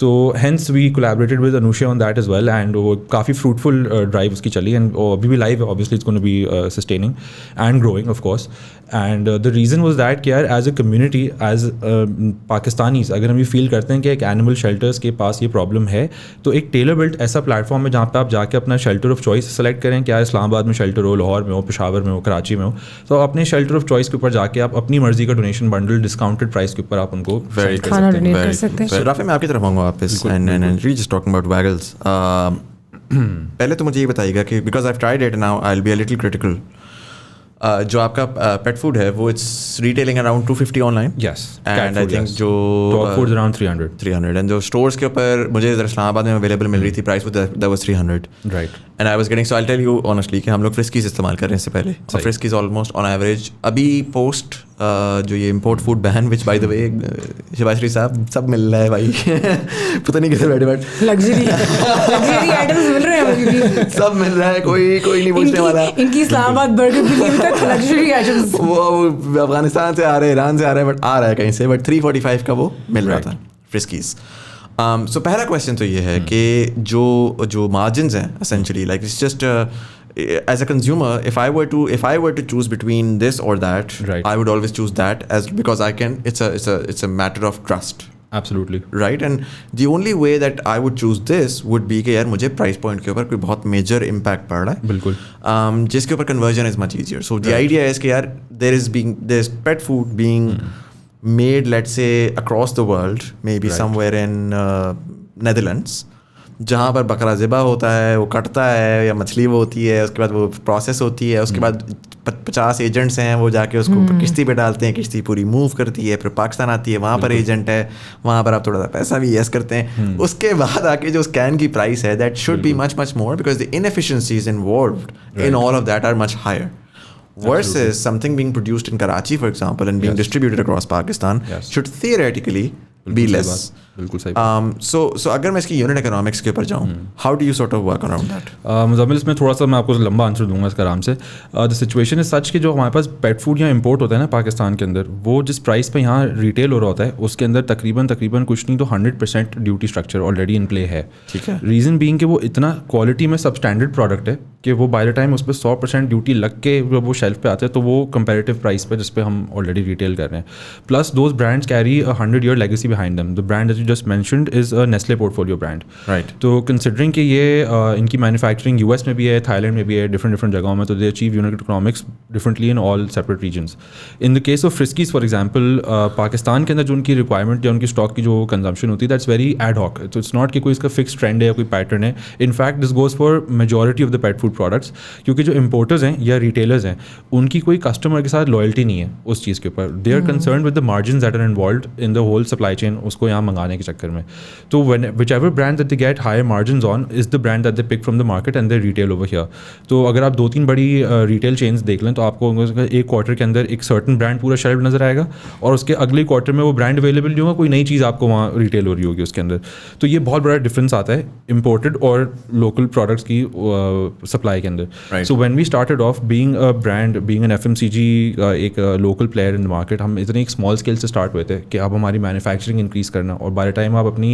तो hence we collaborated with Anoushay on that as well, and वो काफ़ी फ्रूटफुल ड्राइव उसकी चली, एंड अभी भी लाइव है, obviously it's gonna be sustaining and growing of course. And the reason was that कि यार as a community, as Pakistanis, अगर हम ये फील करते हैं कि एक एनिमल शेल्टर्स के पास ये प्रॉब्लम है, तो एक टेलर बिल्ट ऐसा प्लेटफॉर्म है जहाँ पे आप जाके अपना शेल्टर ऑफ चॉइस सेलेक्ट करें, क्या इस्लामाबाद में शेल्टर हो, लाहौर में हो, पेशावर में हो, कराची में हो, तो अपने शेल्टर ऑफ चॉइस के ऊपर जाके आप अपनी मर्जी का डोनेशन बंडल डिस्काउंटेड प्राइस के ऊपर आप उनको खाना डोनेट कर सकते हैं। राफे, मैं आपकी तरफ आऊँगा वापस, and just talking about Waggles. पहले तो मुझे ये बताइएगा कि because I have tried it now, I will be a little critical, जो आपका पेट फूड है वो it's retailing around 250 online, yes, and I think जो डॉग फूड अराउंड 300, एंड जो स्टोर्स के ऊपर मुझे इधर इस्लामाबाद में अवेलेबल मिल रही थी price that was 300, right, and I was getting, so I tell you honestly कि हम लोग फ्रिस्कीज इस्तेमाल कर रहे हैं इससे पहले, और फ्रिस्कीज ऑलमोस्ट ऑन एवरेज अभी पोस्ट जो ये import food ban, which by the way Shivashree साहब सब मिल रहा है भाई पता नहीं कैसे बैठे बट लग्जरी आइटम्स मिल रहे हैं अभी भी, सब मिल रहा है, कोई नहीं पूछने वाला। इनकी इस्लामाबाद बर्गर बिल्ली तक लग्जरी आइटम्स, वो अफगानिस्तान से आ रहे हैं, ईरान से आ रहा है, बट आ रहा है कहीं से, बट 345 का वो मिल रहा था फ्रिस्कीज। सो पहला क्वेश्चन तो ये है कि जो मार्जिन्स हैं essentially, like it's just as a consumer, if I were to choose between this or that, right, I would always choose that, as because I can, it's a matter of trust, absolutely, right? And the only way that I would choose this would be कि यार मुझे price point के ऊपर कोई बहुत major impact पड़ रहा है, बिल्कुल, जिसके ऊपर conversion is much easier. So the idea is कि यार there's pet food being made, let's say across the world, maybe somewhere in Netherlands, जहाँ पर बकरा ज़िबा होता है, वो कटता है, या मछली वो होती है, उसके बाद वो प्रोसेस होती है, उसके बाद 50 एजेंट्स हैं, वो जाके उसको किश्ती पे डालते हैं, किश्ती पूरी मूव करती है, फिर पाकिस्तान आती है, वहाँ पर एजेंट है, वहाँ पर आप थोड़ा सा पैसा भी येस करते हैं, उसके बाद आके जो स्कैन की प्राइस है that should be much more, because the inefficiencies involved in all of that are much higher versus something being produced in Karachi, for example, and being distributed across Pakistan should theoretically be less. बिल्कुल सही। So अगर मैं इसकी unit economics के ऊपर जाऊँ, how do you sort of work around that? Muzammil, इसमें थोड़ा सा मैं आपको लंबा आंसर दूंगा इसका आराम से। द सिचुएशन इज सच कि जो हमारे पास पेट फूड यहाँ इंपोर्ट होता है ना पाकिस्तान के अंदर, वो जिस प्राइस पे यहाँ रिटेल हो रहा होता है उसके अंदर तकरीबन कुछ नहीं तो 100% duty structure already in play है। ठीक है। रीज़न बीइंग कि वो इतना क्वालिटी में सब स्टैंडर्ड प्रोडक्ट है कि वो बाय द टाइम उस पर 100% ड्यूटी लग के वो शेल्फ पे आते हैं, तो वो कंपेरेटिव प्राइस पे जिस पे हम ऑलरेडी रिटेल कर रहे हैं। Plus those brands carry 100-year legacy behind them. The brand that you just mentioned is a Nestle portfolio brand, right. तो कंसिडरिंग कि ये इनकी मैन्युफैक्चरिंग यूएस में भी है, थाईलैंड में भी है, डिफरेंट जगहों में, तो they achieve unit economics differently in all separate regions. In the case of Friskies for example, Pakistan के अंदर जो उनकी रिक्वायरमेंट या उनकी स्टॉक की जो कंजम्पशन होती है दैट्स वेरी एड हॉक। तो इट्स नॉट कि कोई इसका फिक्स ट्रेंड है या कोई पैटर्न है। In fact this goes for majority of the pet food products, क्योंकि जो इम्पोर्टर्स हैं या रिटेलर्स हैं उनकी कोई कस्टमर के साथ लॉयल्टी नहीं है उस चीज़ के ऊपर। They are concern with the margin that are involve in the whole supply chain, उसको यहाँ मंगाने बनाने के चक्कर में. तो whichever brand that they get higher margins on is the brand that they pick from the market and they retail over here. तो अगर आप 2-3 बड़ी रिटेल चेन्स देख लें तो आपको एक क्वार्टर के अंदर एक सर्टन ब्रांड पूरा शेल्फ नज़र आएगा और उसके अगले क्वार्टर में वो ब्रांड अवेलेबल नहीं होगा, कोई नई चीज़ आपको वहाँ रिटेल हो रही होगी उसके अंदर. तो ये बहुत बड़ा डिफरेंस आता है इम्पोर्टेड और लोकल प्रोडक्ट्स की सप्लाई के अंदर. So when we started off being a brand, being an FMCG, एक local player in the market, हम इतने एक स्मॉल स्केल से स्टार्ट हुए थे कि अब हमारी मैन्युफैक्चरिंग इंक्रीज़ करना, और बाय द टाइम आप अपनी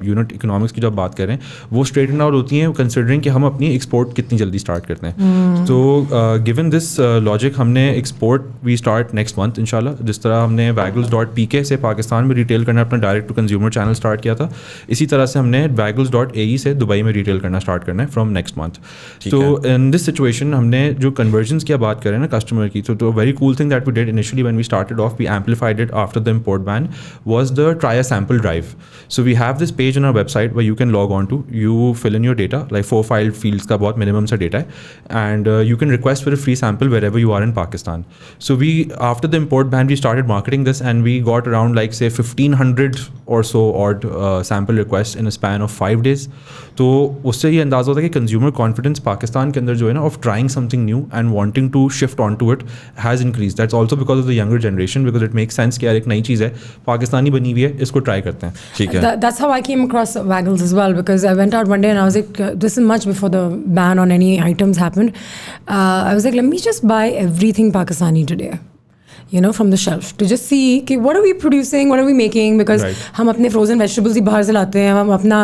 यूनिट इकोनॉमिक्स की जब बात करें वो स्ट्रेटन आउट होती हैं कंसिडरिंग कि हम अपनी एक्सपोर्ट कितनी जल्दी स्टार्ट करते हैं. तो गिवन दिस लॉजिक हमने export we start next month इंशाल्लाह. जिस तरह हमने waggles.pk से पाकिस्तान में रिटेल करना अपना direct to consumer channel start किया था, इसी तरह से हमने waggles.ae से दुबई में रिटेल करना स्टार्ट करना है फ्रॉम नेक्स्ट मंथ. तो इन दिस सिचुएशन हमने जो कन्वर्जन्स की बात करें ना कस्टमर की, तो very cool thing that we did initially when we started off, we amplified it after the import ban, was the try a sample drive. So we have this page on our website where you can log on to, you fill in your data, like 4 five fields का बहुत minimum सा data है, and you can request for a free sample wherever you are in Pakistan. So we, after the import ban, we started marketing this and we got around like say 1500 or so odd sample requests in a span of 5 days. तो उससे ये अंदाज़ा होता है कि consumer confidence Pakistan के अंदर जो है ना of trying something new and wanting to shift onto it has increased. That's also because of the younger generation, because it makes sense कि यार एक नई चीज़ है, पाकिस्तानी बनी हुई है, इसको try करते हैं. ठीक है. That's how I came across Waggles as well, because I went out one day and I was like, this is much before the ban on any items happened. I was like, let me just buy everything Pakistani today, you know, from the shelf, to just see कि what are we producing, what are we making, because हम अपने frozen vegetables भी बाहर से लाते हैं, हम अपना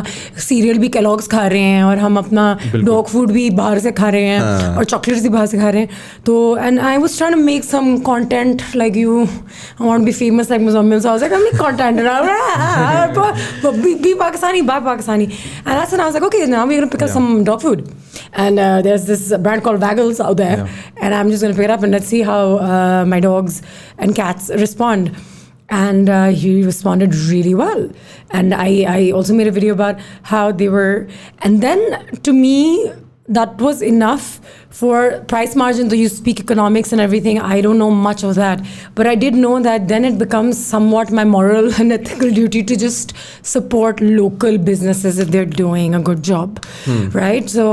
cereal भी Kellogg's खा रहे हैं, और हम अपना dog food भी बाहर से खा रहे हैं, और chocolates भी बाहर से खा रहे हैं. तो and I was trying to make some content like you, I want to be famous like Muzamil, so I was like, I'm making content and be Pakistani, buy Pakistani, and that's when I was like, okay, now we're gonna pick up some dog food. And there's this brand called Waggles out there, and I'm just going to pick it up and let's see how my dogs and cats respond. And he responded really well. And I also made a video about how they were, and then to me that was enough for price margin. Though you speak economics and everything, I don't know much of that, but I did know that then it becomes somewhat my moral and ethical duty to just support local businesses if they're doing a good job, right? So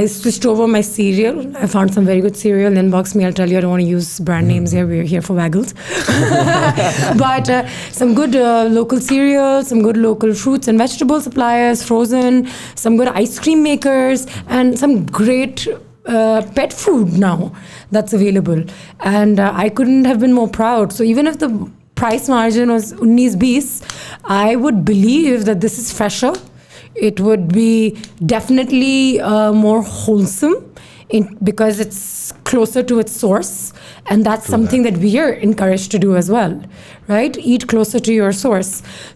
I switched over my cereal. I found some very good cereal. Inbox me, I'll tell you. I don't want to use brand names here. We're here for Waggles. But some good local cereal, some good local fruits and vegetable suppliers, frozen, some good ice cream makers, and some great pet food now that's available. And I couldn't have been more proud. So even if the price margin was 19-20, I would believe that this is fresher. It would be definitely more wholesome because it's closer to its source. And that's something that we are encouraged to do as well, right? Eat closer to your source.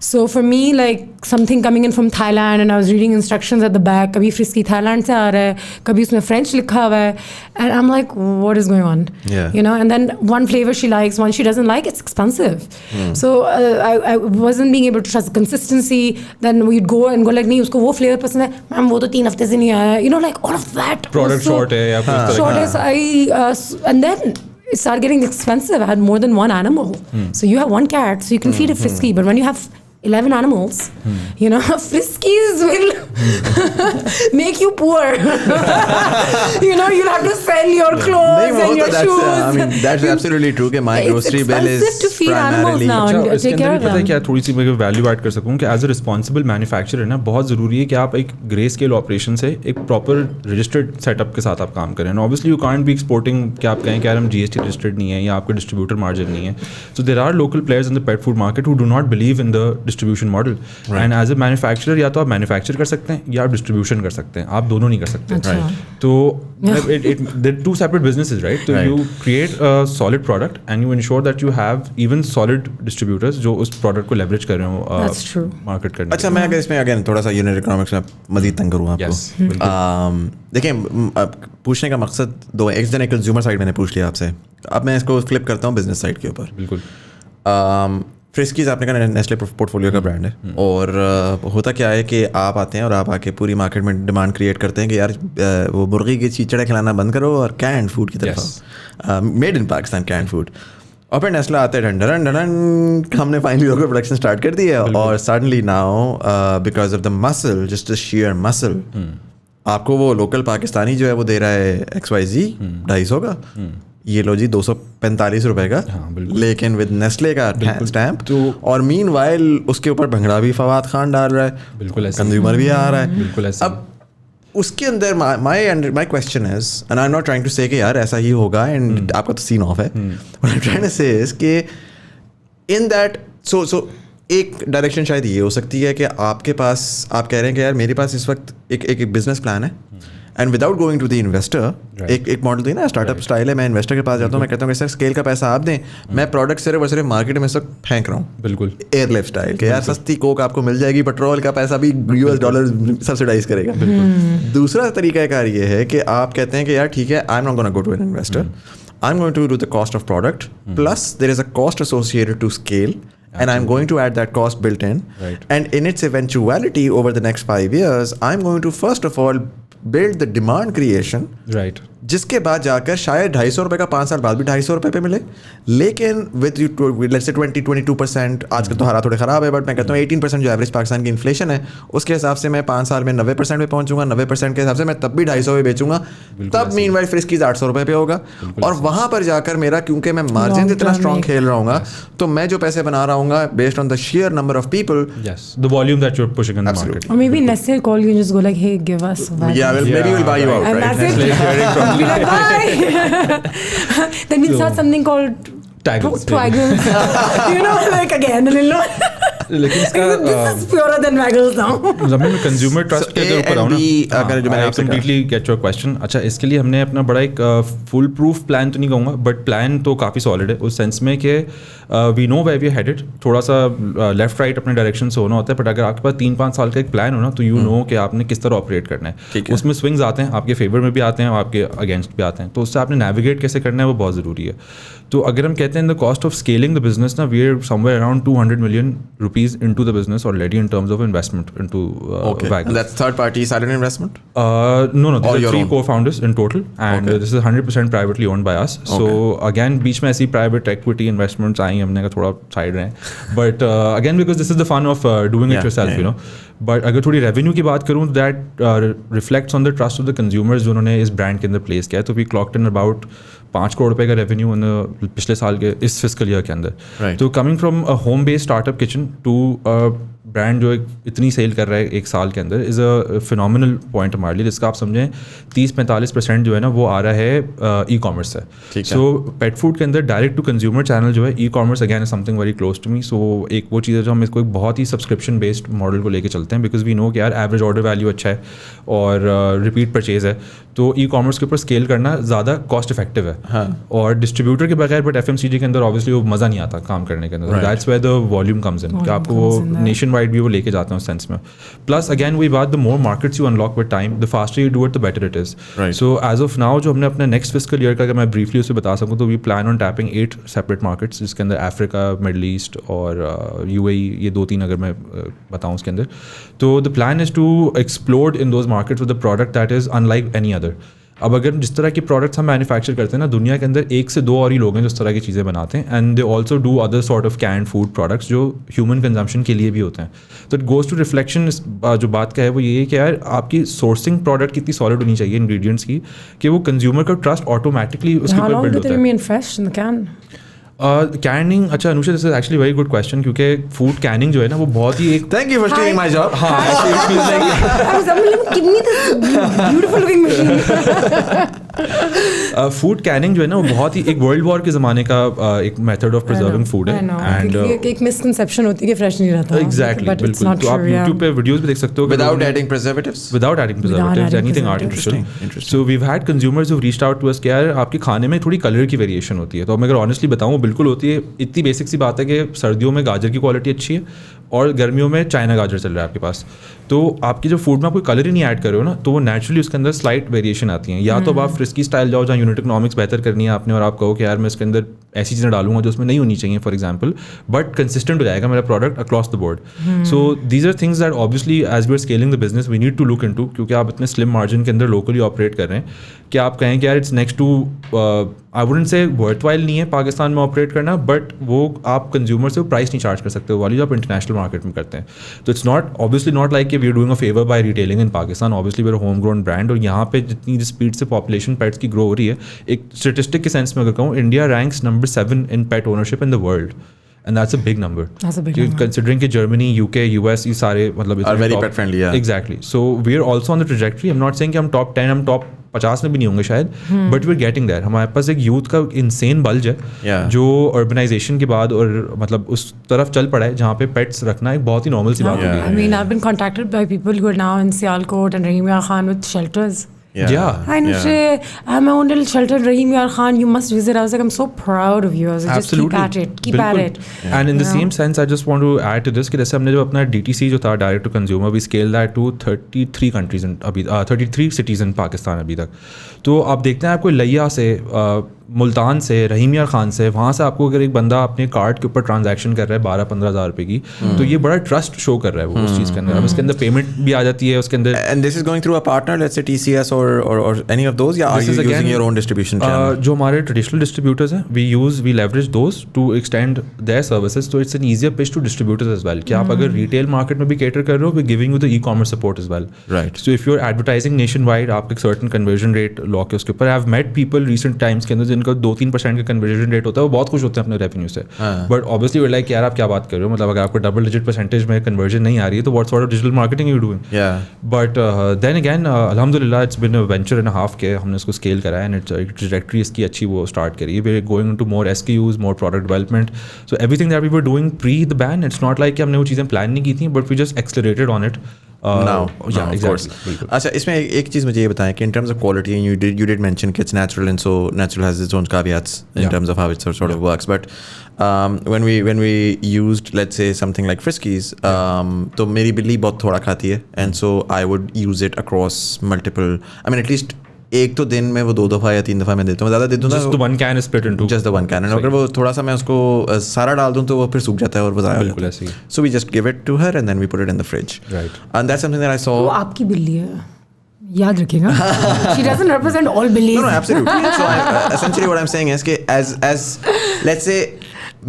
So for me, like something coming in from Thailand, and I was reading instructions at the back, kabhi frisky Thailand se aa raha hai, kabhi usme French likha hua hai, and I'm like, what is going on? Yeah. You know, and then one flavor she likes, one she doesn't like, it's expensive. So I wasn't being able to trust the consistency. Then we'd go and go like, nahi, usko wo flavor pasand hai, ma'am, wo to 3 hafte se nahi aaya. You know, like all of that. Product short hai, ya kuch tarah short is, and then it started getting expensive. I had more than one animal. So you have one cat, so you can feed a frisky. But when you have 11 animals, you know, friskies will make you poor. You know, you'll have to sell your clothes and your shoes. I mean, that's absolutely true. कि my grocery bill is to feed animals now and take care of them. पता है क्या, थोड़ी सी मैं value add कर सकूँ कि as a responsible manufacturer ना बहुत ज़रूरी है कि आप एक ग्रे स्केल ऑपरेशन से एक प्रॉपर रजिस्टर्ड सेटअप के साथ आप काम करें. Obviously you can't be exporting कि आप कहें कि यार हम GST रजिस्टर्ड नहीं है या आपका डिस्ट्रीब्यूटर मार्जिन नहीं है. So there are local players in the pet food market who do not believe in the distribution model. And as a manufacturer या तो आप मैन्युफैक्चर कर सकते हैं या आप डिस्ट्रीब्यूशन कर सकते हैं, आप दोनों नहीं कर सकते. तो they're two separate businesses, right? So you create a solid product and you ensure that you have even solid distributors जो उस product को leverage कर रहे हो market करने. अच्छा, मैं अगर इसमें again थोड़ा सा यूनिट इकोनॉमिक्स में मजीद तंग करूँ आपको. देखिए, पूछने का मकसद दो है. एक कंज्यूमर साइड मैंने पूछ लिया आपसे, अब मैं इसको फ्लिप करता हूँ बिजनेस साइड के ऊपर. बिल्कुल. फ्रिस्कीज आपने कहा नेस्ले पोर्टफोलियो का ब्रांड है, और होता क्या है कि आप आते हैं और आप आके पूरी मार्केट में डिमांड क्रिएट करते हैं कि यार वो मुर्गी की चीचड़े खिलाना बंद करो और कैंड फूड की तरफ, made in Pakistan canned food. और फिर नेस्ले आते हैं ढन हमने फाइनली लोकल प्रोडक्शन स्टार्ट कर दी है और suddenly now because of the muscle just the share muscle आपको वो लोकल पाकिस्तानी जो है वो दे रहा है XYZ 250 का ये लो जी 245 रुपए का लेकिन विद नेस्ले का स्टैम्प और मीन वाइल उसके ऊपर भंगड़ा भी फवाद खान डाल रहा है बिल्कुल कंज्यूमर भी आ रहा है बिल्कुल अब उसके अंदर my question is and I am not trying to say कि यार ऐसा ही होगा एंड आपका तो सीन ऑफ है what I am trying to say is कि इन दैट सो एक डायरेक्शन शायद ये हो सकती है कि आपके पास आप कह रहे हैं कि यार मेरे पास इस वक्त एक बिजनेस प्लान है and without going to the investor एक मॉडल थी ना स्टार्टअप स्टाइल है मैं इन्वेस्टर के पास जाता हूँ मैं कहता हूँ कि सर स्केल का पैसा आप दें मैं प्रोडक्ट सिर्फ और सिर्फ मार्केट में सब फेंक रहा हूँ बिल्कुल एयरलिफ्ट स्टाइल के यार सस्ती कोक आपको मिल जाएगी पेट्रोल का पैसा भी $US सब्सिडाइज करेगा दूसरा तरीकाकार ये है कि आप कहते हैं कि यार ठीक है I am not gonna go to an investor I am going to do the cost of product plus there is a cost associated to scale and I'm going to add that cost built in. Right. And in its eventuality over the next 5 years, I'm going to first of all build the demand creation. Right. जिसके बाद जाकर शायद 250 रुपये का 5 साल बाद भी 250 रुपये पे मिले लेकिन विद लेट्स से 22% आज के तो हालात थोड़े ख़राब है बट मैं कहता हूँ 18% जो एवरेज पाकिस्तान की इन्फ्लेशन है उसके हिसाब से मैं 5 साल में 90% पे पहुँचूंगा 90% के हिसाब से मैं तब भी 250 पे बेचूंगा तब मीनवाइल फ्रिस्कीज 800 रुपये पे होगा और वहाँ पर जाकर मेरा क्योंकि मैं मार्जिन इतना स्ट्रॉन्ग खेल रहा हूँ तो मैं जो पैसे बना रहा हूँ based on the share number of people the volume that you're pushing in the market or maybe Nestle call you and just go like hey give us maybe we'll buy you out and right that's it be like bye then we'll start something called Waggles you know like again लेकिन इसका this is purer than Waggles now ज़मीन में consumer trust के ऊपर आओ ना अगर जो मैंने कंप्लीटली गेट योर क्वेश्चन अच्छा इसके लिए हमने अपना बड़ा एक फुल प्रूफ प्लान तो नहीं कहूँगा बट प्लान तो काफ़ी सॉलिड है उस सेंस में कि we know where we are headed थोड़ा सा लेफ्ट राइट अपने डायरेक्शन से होना होता है बट अगर आपके पास 3-5 साल का एक प्लान हो ना तो यू नो कि आपने किस तरह ऑपरेट करना है उसमें स्विंग्स आते हैं आपके फेवर में भी आते हैं और आपके अगेंस्ट भी आते हैं तो उससे आपने नेविगेट कैसे करना है वो बहुत ज़रूरी है तो अगर हम कहते हैं the cost of scaling the business ना we are somewhere around $200 million into the business already in terms of investment into Waggles. And that's third party silent investment? No, there are 3 co-founders in total and this is 100% privately owned by us. So again बीच में ऐसी private equity investments आई हमने का थोड़ा side रहे but again because this is the fun of doing it yourself you know but अगर थोड़ी revenue की बात करूँ that reflects on the trust of the consumers जो उन्होंने इस brand के अंदर place किया है तो we clocked in about 5 crore रुपए का रेवेन्यू पिछले साल के इस फिस्कल ईयर के अंदर तो coming from a home based startup kitchen to brand जो इतनी सेल कर रहा है एक साल के अंदर इज़ अ फिनोमिनल पॉइंट हमारे लिए जिसका आप समझें 30-45% जो है ना वो आ रहा है ई कॉमर्स से सो पेट फूड के अंदर डायरेक्ट टू कंज्यूमर चैनल जो है e-commerce again is something very close to me so एक वो चीज़ है जो हम इसको एक बहुत ही सब्सक्रिप्शन बेस्ड मॉडल को लेके चलते हैं बिकॉज वी नो कि यार एवरेज ऑर्डर वैल्यू अच्छा है और रिपीट परचेज है तो ई कॉमर्स के ऊपर स्केल करना ज़्यादा कॉस्ट इफेक्टिव है और डिस्ट्रीब्यूटर के बगैर बट FMCG के अंदर ऑब्वियसली वो मज़ा नहीं आता काम करने के अंदर that's where the volume comes in कि आपको वो नेशन वाइड भी वो लेके जाते हैं उस सेंस में प्लस अगैन वही बात the more markets you unlock with time the faster you do it the better it is so as of now जो हमने अपने नेक्स्ट फिस्कल ईयर का अगर मैं ब्रीफली उसे बता सकूँ तो we plan on tapping 8 separate markets जिसके अंदर अफ्रीका मिडल ईस्ट और UAE ये 2-3 अगर मैं बताऊँ उसके अंदर तो the plan is to explore in those markets with the product that is unlike any other अब अगर जिस तरह की प्रोडक्ट्स हम मैन्युफैक्चर करते हैं ना दुनिया के अंदर 1 से 2 और ही लोग हैं जो इस तरह की चीज़ें बनाते हैं and they also do other sort of canned food products जो ह्यूमन कंजम्पशन के लिए भी होते हैं तो इट गोज़ टू रिफ्लेक्शन जो बात का है वो ये है कि यार आपकी सोर्सिंग प्रोडक्ट कितनी सॉलिड होनी चाहिए इंग्रेडिएंट्स की कि वो कंज्यूमर का ट्रस्ट ऑटोमेटिकली उसके ऊपर बिल्ड होता है कैनिंग अच्छा Anusha this is actually very good question क्योंकि फूड कैनिंग जो है ना वो बहुत ही एक thank you for staying my job हाँ beautiful looking machine food canning जो है ना वो बहुत ही एक वर्ल्ड वॉर के ज़माने का एक मेथड ऑफ प्रिजर्विंग फूड है एंड एक मिसकंसेप्शन होती है कि फ्रेश नहीं रहता एग्जैक्टली बिल्कुल तो आप यूट्यूब पे वीडियोस भी देख सकते हो without adding preservatives anything artificial so we have had consumers who reached out to us कि यार आपके खाने में थोड़ी कलर की वेरिएशन होती है तो मैं अगर ऑनेस्टली बताऊँ बिल्कुल होती है इतनी बेसिक सी बात है कि सर्दियों में गाजर की क्वालिटी अच्छी है और गर्मियों में चाइना गाजर चल रहा है आपके पास, तो आपकी जो फूड में आप कोई कलर ही नहीं ऐड कर रहे हो ना, तो वो नेचुरली उसके अंदर स्लाइट वेरिएशन आती हैं. या तो अब आप फ्रिस्की स्टाइल जाओ जहाँ यूनिट इकोनॉमिक्स बेहतर करनी है आपने, और आप कहो कि यार मैं इसके अंदर ऐसी चीज़ें डालूंगा जो उसमें नहीं होनी चाहिए फॉर एग्जाम्पल, बट कंसिस्टेंट हो जाएगा मेरा product across the board. So these are things that obviously as we are scaling the business we need to look into, क्योंकि आप इतने स्लिम मार्जिन के अंदर लोकली ऑपरेट कर रहे हैं कि आप कहें कि यार it's next to I wouldn't say worthwhile नहीं है पाकिस्तान में ऑपरेट करना, बट वो आप कंज्यूमर से प्राइस नहीं चार्ज कर सकते हो वाली जो आप इंटरनेशनल मार्केट में करते हैं. तो it's not obviously not like कि we are doing a favour by retailing in Pakistan. Obviously we are home grown brand, और यहाँ पे जितनी स्पीड से पॉपुलेशन पेट्स की ग्रो हो रही है, एक स्टेटिस्टिक के सेंस में अगर कहूँ, India ranks number 7 in pet ownership in the world. And that's a big number. That's a big number. Considering कि Germany, UK, US ये सारे मतलब are very pet friendly. Yeah. Exactly. So we are also on the trajectory. I'm not saying कि हम top 10, हम top 50 में भी नहीं होंगे शायद, but we're getting there. हमारे पास एक यूथ का insane bulge है जो urbanization के बाद और मतलब उस तरफ चल पड़ा है जहाँ पे pets रखना एक बहुत ही normal सी बात हो गई है. I mean, I've been contacted by people who are now in Sialkot and Rahim Yar Khan with shelters. Yeah. Hi Anoushey, I have my own little shelter, Rahim Yar Khan, you must visit. I was like, I'm so proud of you. I was like, Absolutely. just keep at it, keep at it. Yeah. And in the same sense, I just want to add to this कि जैसे हमने जो अपना DTC जो था direct to consumer, we scaled that to 33 countries in अभी 33 cities in Pakistan अभी तक. तो आप देखते हैं आपको लैया से मुल्तान से रहीम यार खान से वहाँ से आपको अगर एक बंदा अपने कार्ड के ऊपर ट्रांजैक्शन कर रहा है 12-15 हज़ार रुपये की, तो ये बड़ा ट्रस्ट शो कर रहा है वो उस चीज़ के अंदर. अब इसके अंदर पेमेंट भी आ जाती है उसके अंदर. And this is going through a partner, let's say TCS और एनी ऑफ दोस, या are you using your own distribution channel? जो हमारे ट्रेडिशनल डिस्ट्रीब्यूटर्स हैं we leverage those to extend their services. तो it's an easier pitch to distributors as well कि आप अगर retail market में भी कैटर कर रहे हो, we giving you the e-commerce support as well. Right. So if you are advertising nationwide, आप एक सर्टन कन्वर्जन रेट लॉ के उसके ऊपर. I have met people recent times के अंदर जिनका 2-3% का कन्वर्जन रेट होता है, वो बहुत खुश होते हैं अपने रेवेन्यू से. बट ऑब्वियसली वी लाइक यार आप क्या बात कर रहे हो, मतलब अगर आपको डबल डिजिट परसेंटेज में कन्वर्जन नहीं आ रही है तो what sort of digital marketing you doing. But then again अल्हम्दुलिल्लाह it's been a venture and half के हमने इसको स्केल करा है, एंड इट्स ट्रैजेक्टरी इसकी अच्छी वो स्टार्ट करी है. We are going into more SKUs, more product development. So everything that we were doing pre the ban, it's not like कि हमने वो चीज़ें प्लान नहीं की थी, but we just accelerated on it. अच्छा, इसमें एक चीज़ मुझे ये बताएं कि in terms of quality, and you did mention कि it's natural, and so natural has its own caveats in terms of how it sort of works. But when we used, let's say, something like Friskies, तो मेरी बिल्ली बहुत थोड़ा खाती है, and so I would use it across multiple. I mean, at least एक तो दिन में वो 2 दफ़ा या 3 दफ़ा मैं देता हूँ, ज़्यादा देता हूँ. Just the one can is split into. Just the one can. अगर वो थोड़ा सा मैं उसको सारा डाल दूँ तो वो फिर सूख जाता है और ज़ाया हो जाता है. So we just give it to her and then we put it in the fridge. Right. And that's something that I saw. वो आपकी बिल्ली है, याद रखिएगा. She doesn't represent all billies. No, absolutely. So essentially what I'm saying is कि as let's say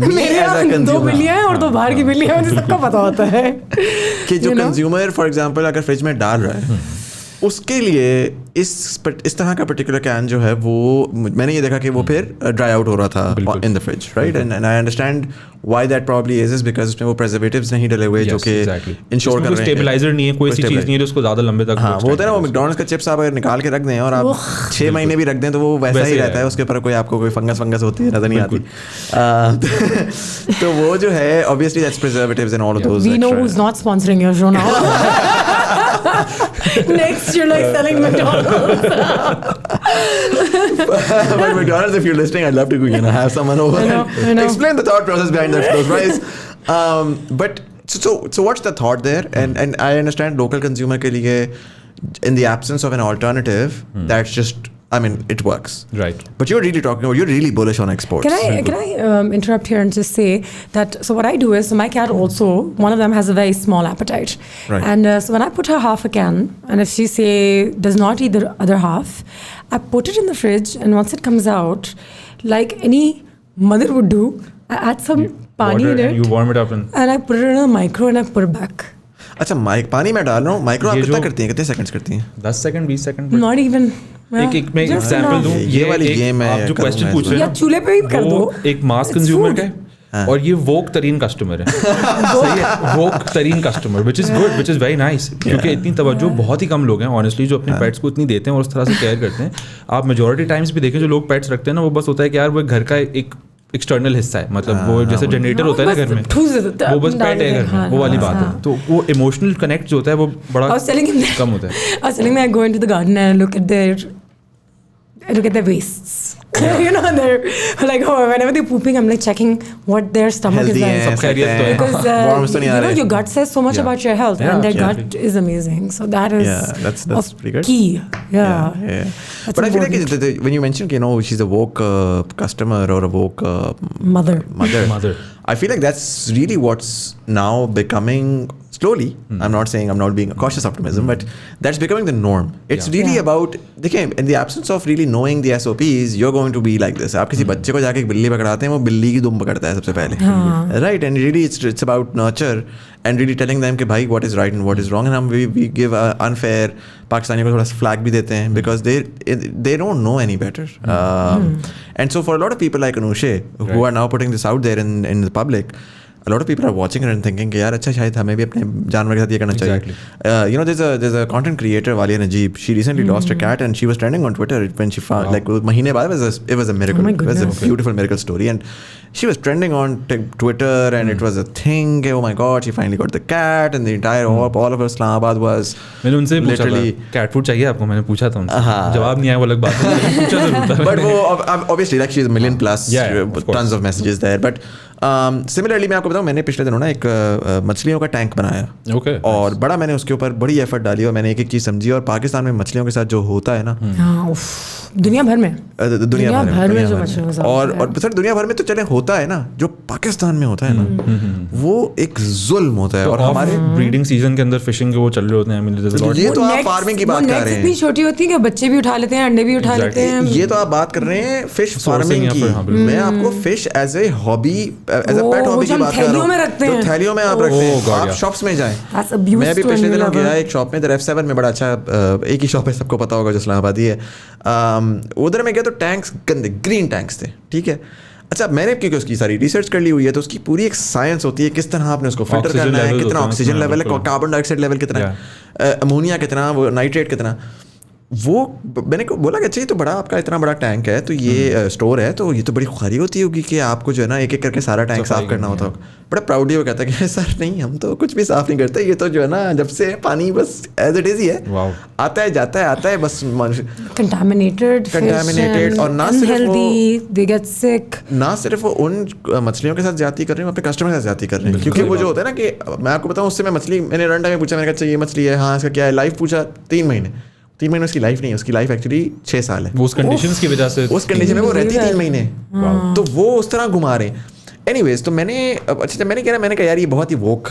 me as a consumer, 2 बिल्लियाँ हैं और 2 बाहर की बिल्ली है, मुझे सबका पता होता है कि जो कंज्यूमर फॉर एग्जांपल अगर फ्रिज में डाल रहा है उसके लिए इस तरह का पर्टिकुलर कैन जो है वो मैंने ये देखा कि वो फिर ड्राई आउट हो रहा था in the fridge, right. And I understand why that probably is because उसमें वो प्रिजर्वेटिव्स नहीं डले हुए जो कि इंश्योर कर रहे हैं. स्टेबलाइजर नहीं है, कोई ऐसी चीज़ नहीं है जो उसको ज़्यादा लंबे तक. हाँ, वो होता है ना वो मैकडॉनल्ड्स का चिप्स आप अगर निकाल के रख दें और आप 6 महीने भी रख दें तो वो वैसा ही रहता है, उसके ऊपर कोई आपको कोई फंगस होती है नजर नहीं आती. तो वो जो है obviously that's preservatives and all of those. We know who is not sponsoring your show now. Next, you're like selling McDonald's. But McDonald's, if you're listening, I'd love to have someone over and explain the thought process behind those fries. But so what's the thought there? And I understand local consumer के लिए, in the absence of an alternative, that's just, I mean, it works. Right. But you're really bullish on exports. Can I interrupt here and just say that, so what I do is, so my cat also, one of them has a very small appetite. Right. And so when I put her half a can, and if she does not eat the other half, I put it in the fridge, and once it comes out, like any mother would do, I add some pani in it. You warm it up and I put it in a micro and I put it back. अच्छा, पानी में डाल रहा हूँ. Micro आप कितना करती हैं, कितने सेकंड्स करती हैं? 10 सेकंड 20 सेकंड. Not even. एक मैं एग्जांपल दूं, ये वाली गेम है, आप जो क्वेश्चन पूछ रहे हैं या चूल्हे पे भी कर दो. एक मास कंज्यूमर का है और ये वोक तरीन कस्टमर है. सही है, वोक तरीन customer, which is good, which is very nice, क्योंकि इतनी तवज्जो बहुत ही कम लोग हैं ऑनेस्टली जो अपने पेट्स को इतनी देते हैं और उस तरह से केयर करते हैं. आप मेजॉरिटी टाइम्स भी देखें जो लोग पेट्स रखते हैं ना, वो बस होता है कि यार वो घर का एक एक्सटर्नल हिस्सा है, मतलब वो जैसे जनरेटर होता है ना घर में, वो बस पेट है घर में, वो वाली बात है. तो वो इमोशनल कनेक्ट जो होता है वो बड़ा कम होता है. I was telling him I go into the garden and I look at their look at their waists. You know, they're like, oh, whenever they're pooping, I'm like checking what their stomach Healthy is हैं, like. सब खैरियत तो है. Because Worms तो नहीं आ you know, रहे. your gut says so much about your health, and their exactly. gut is amazing. So that is that's pretty good. key. Yeah. But I feel like when you mentioned, you know, she's a woke customer or a woke Mother. I feel like that's really what's now becoming slowly. I'm not being a cautious optimism, but that's becoming the norm. It's really about, in the absence of really knowing the SOPs, you're going to be like this. आप किसी बच्चे को जाके एक बिल्ली पकड़ाते हैं, वो बिल्ली की दुम पकड़ता है सबसे पहले. Right? And really it's about nurture and really telling them कि भाई what is right and what is wrong. And हम we give unfair पाकिस्तानियों को थोड़ा फ्लैग भी देते हैं because they don't know any better. And so for a lot of people like Anoushey who are now putting this out there in the public, a lot of people are watching her and thinking कि यार अच्छा शायद हमें भी अपने जानवर के साथ ये करना चाहिए. You know, there's a content creator Walia Najeeb. She recently lost a cat and she was trending on Twitter when she found like महीने बाद it was a miracle. It was a beautiful miracle story and she was trending on Twitter and it was a thing. Oh my God, she finally got the cat and the entire all of Islamabad was. मैंने उनसे पूछा था cat food चाहिए आपको, मैंने पूछा था उनसे, जवाब नहीं आया वो अलग बात है, पूछा जरूर था. But वो obviously like she's a million plus, tons of messages there. But similarly मैं आपको बताऊँ, मैंने पिछले दिनों ना एक मछलियों का टैंक बनाया और बड़ा मैंने उसके ऊपर बड़ी एफर्ट डाली और मैंने एक चीज़ समझी. और पाकिस्तान में मछलियों के साथ जो होता है ना, दुनिया भर में जो मछलियों के साथ और सर दुनिया भर में तो चले होता है ना, जो पाकिस्तान में होता है ना वो एक जुल्म होता है. और हमारे ब्रीडिंग सीजन के अंदर फिशिंग के वो चल रहे होते हैं. ये तो आप फार्मिंग की बात कर रहे हैं, इतनी छोटी होती है कि बच्चे भी उठा लेते हैं, अंडे भी उठा लेते हैं. ये तो आप बात कर रहे हैं फिश फार्मिंग की. मैं आपको fish as a hobby, as a pet hobby की बात कर रहा हूँ. तो थैलियों में आप रखते हैं, आप शॉप्स में जाएं. मैं भी पिछले दिनों गया एक शॉप में, इधर F7 में बड़ा अच्छा एक ही शॉप है, सबको पता होगा जो इस्लामाबादी है. उधर में गया तो टैंक्स गंदे ग्रीन टैंक्स थे. ठीक है, अच्छा मैंने क्योंकि उसकी सारी रिसर्च कर ली हुई है तो उसकी पूरी एक साइंस होती है किस तरह आपने उसको फिल्टर करना है, कितना ऑक्सीजन लेवल है, कार्बन डाइऑक्साइड लेवल कितना है, अमोनिया कितना, वो नाइट्रेट कितना. वो मैंने बोला कि अच्छा ये तो बड़ा आपका इतना बड़ा टैंक है तो ये स्टोर है तो ये तो बड़ी खुआरी होती होगी कि आपको जो है ना एक एक करके सारा टैंक साफ करना होता होगा. बड़ा प्राउडली वो कहता है कि सर नहीं, हम तो कुछ भी साफ नहीं करते, ये तो जो है ना जब से पानी बस एज इट इज ही है, आता है जाता है बस कंटामिनेटेड. और ना सिर्फ वो उन मछलियों के साथ ज्यादती कर रहे हैं, अपने कस्टमर के साथ ज्यादती कर रहे हैं. क्योंकि वो जो होता है ना कि मैं आपको बताऊँ, उससे मैं मछली मैंने रन टाइम में पूछा, मैंने कहा ये मछली है, हाँ इसका क्या है, लाइफ पूछा 3 महीने उसकी लाइफ नहीं है, उसकी लाइफ एक्चुअली 6 साल है. वो उस कंडीशंस की वजह से, उस कंडीशन में वो रहती 3 महीने, तो वो उस तरह घुमा रहे हैं. एनीवेज तो मैंने मैंने कहा यार ये बहुत ही वोक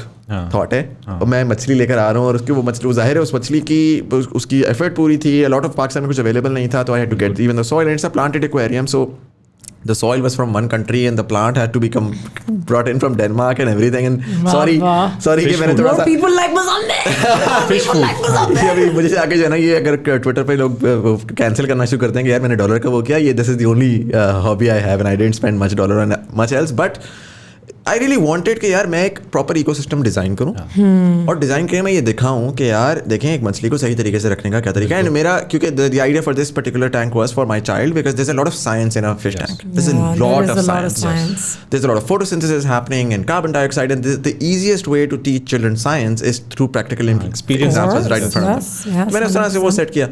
थॉट है और मैं मछली लेकर आ रहा हूँ और उसकी वो मछली, वो जाहिर है उस मछली की उसकी एफर्ट पूरी थी. अ लॉट ऑफ पाकिस्तान में कुछ अवेलेबल नहीं था, तो I had to get even the soil and it's a planted aquarium. So the soil was from one country and the plant had to be brought in from Denmark and everything. And sorry कि मैंने थोड़ा सा people like Muzamil. fish food. अभी मुझे आगे जो है ना, ये अगर ट्विटर पे लोग कैंसिल करना शुरू करते हैं कि यार मैंने डॉलर का वो किया, ये this is the only hobby I have and I didn't spend much dollar on much else, but I really wanted कि यार मैं एक प्रॉपर इकोसिस्टम डिज़ाइन करूँ और डिज़ाइन करके मैं ये दिखाऊँ कि यार देखें एक मछली को सही तरीके से रखने का क्या तरीका है. एंड मेरा क्योंकि the idea for this particular tank was for my child because there is a lot of science in a fish tank. There is a lot of science. There is a lot of photosynthesis happening and carbon dioxide, and the easiest way to teach children science is through practical experience right in front of them. मैंने उस तरह से वो set किया.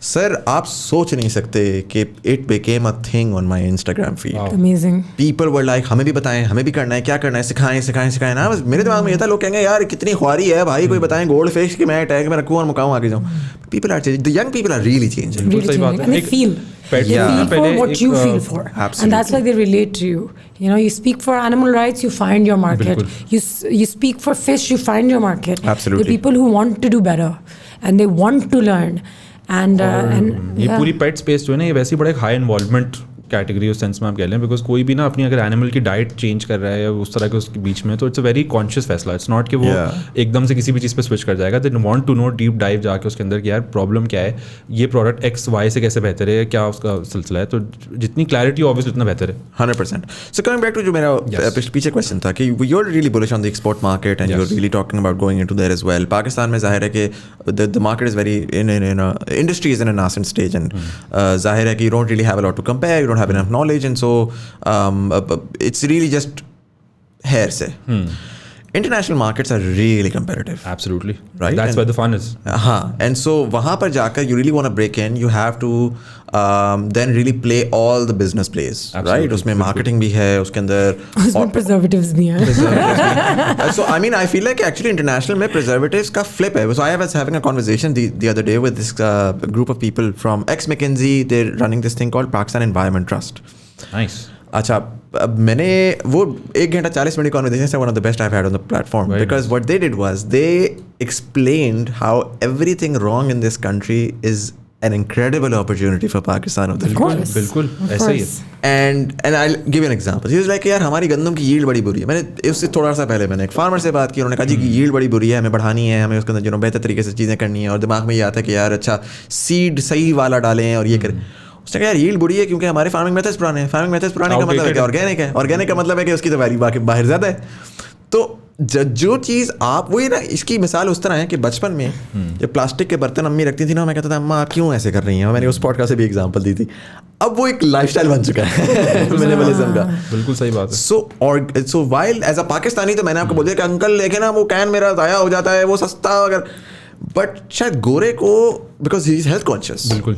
Sir आप सोच नहीं सकते कि it became a thing on my Instagram feed. Amazing. People were like हमें भी बताएं, हमें भी करना है, क्या करना है, सिखाएं ना. मेरे दिमाग में ये था, लोग कहेंगे यार कितनी ख्वारी है भाई, कोई बताएं गोल्ड फिश कि मैं टैग में रखूँ और मुकाऊँ आगे जाऊँ. People are changing, the young people are really changing. And they feel for what you feel for. Absolutely. And that's why they relate to you. You know, you speak for animal rights, you find your market. You speak for fish, you find your market. Absolutely. The people who want to do better and they want to learn. And ये पूरी पेट space जो है ना, ये वैसे ही बड़ा एक high involvement category उस सेंस में आप कह लें, बिकॉज कोई भी ना अपनी अगर एनिमल की डाइट चेंज कर रहा है या उस तरह के उसके बीच में, तो इट्स अ वेरी कॉन्शियस फैसला. इट्स नॉट कि वो एकदम से किसी भी चीज़ पे स्विच कर जाएगा. They want to know deep dive जाके उसके अंदर कि यार प्रॉब्लम क्या है, ये प्रोडक्ट एक्स वाई से कैसे बेहतर है, क्या उसका सिलसिला है. तो जितनी क्लैरिटी ऑब्वियसली उतना बेहतर है. 100%. सो कमिंग बैक टू जो मेरा पीछे क्वेश्चन था कि you are really bullish on the export market and you are really talking about going into there as well. Pakistan में जाहिर है कि the market is very in industry is in a nascent stage and जाहिर है कि you don't really have a lot to compare, you don't have enough knowledge. So it's really just hearsay. international markets are really competitive. Absolutely. Right? That's where the fun is. And so वहाँ पर जाकर you really want to break in, you have to then really play all the business plays. Right? उसमें marketing भी है, उसके अंदर उसमें preservatives भी हैं. So I mean I feel like actually international में preservatives का flip है. So I was having a conversation the other day with this group of people from ex-McKinsey. They're running this thing called Pakistan Environment Trust. Nice. अच्छा मैंने वो 1 घंटा 40 minute की conversation से one of the best I had on the platform because what they did was they explained how everything wrong in this country is an incredible opportunity for Pakistan of the future. बिल्कुल ऐसा ही है. And I'll give you an example. He was like यार हमारी गंदम की yield बड़ी बुरी है. मैंने उससे थोड़ा सा पहले मैंने एक फार्मर से बात की, उन्होंने कहा जी की yield बड़ी बुरी है, हमें बढ़ानी है, हमें उसके अंदर बेहतर तरीके से चीज़ें करनी है और दिमाग में ये आता है कि यार अच्छा सीड सही वाला डालें और ये करें. उसने कहा यार yield बुरी है क्योंकि हमारे फार्मिंग मेथड्स पुराने हैं. फार्मिंग मेथड्स पुराने का मतलब है कि ऑर्गेनिक है. ऑर्गेनिक का मतलब है कि उसकी तो वैल्यू बाहर ज़्यादा है. तो जो चीज़ आप वही ना, इसकी मिसाल उस तरह है कि बचपन में जब प्लास्टिक के बर्तन अम्मी रखती थी ना, मैं कहता था अम्मा आप क्यों ऐसे कर रही हैं. मैंने उस पॉडकास्ट से भी एग्जांपल दी थी. अब वो एक लाइफस्टाइल बन चुका है मिनिमलिज्म का. बिल्कुल सही बात है. So while as a Pakistani तो मैंने आपको बोल दिया कि अंकल लेके ना वो कैन मेरा ज़ाया हो जाता है, वो सस्ता अगर, बट शायद गोरे को because he is health conscious. बिल्कुल.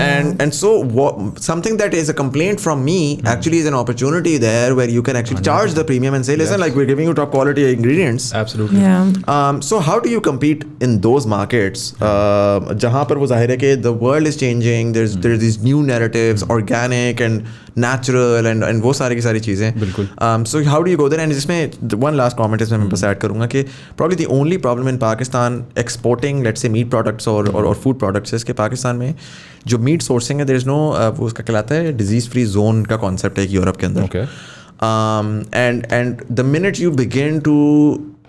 And so something that is a complaint from me actually is an opportunity there where you can actually charge the premium and say listen, like we're giving you top quality ingredients. Absolutely. Yeah. So how do you compete in those markets जहाँ पर वो जाहिर है कि the world is changing, there's these new narratives, organic and natural and वो सारी की सारी चीज़ें. बिल्कुल. So how do you go there? And इसमें one last comment इसमें मैं बस ऐड करूँगा कि probably the only problem in Pakistan exporting let's say meat products or food products is कि पाकिस्तान में जो मीट सोर्सिंग है देयर इज़ नो वो उसका कहलाता है डिजीज़ फ्री जोन का कॉन्सेप्ट है यूरोप के अंदर. And the minute you begin to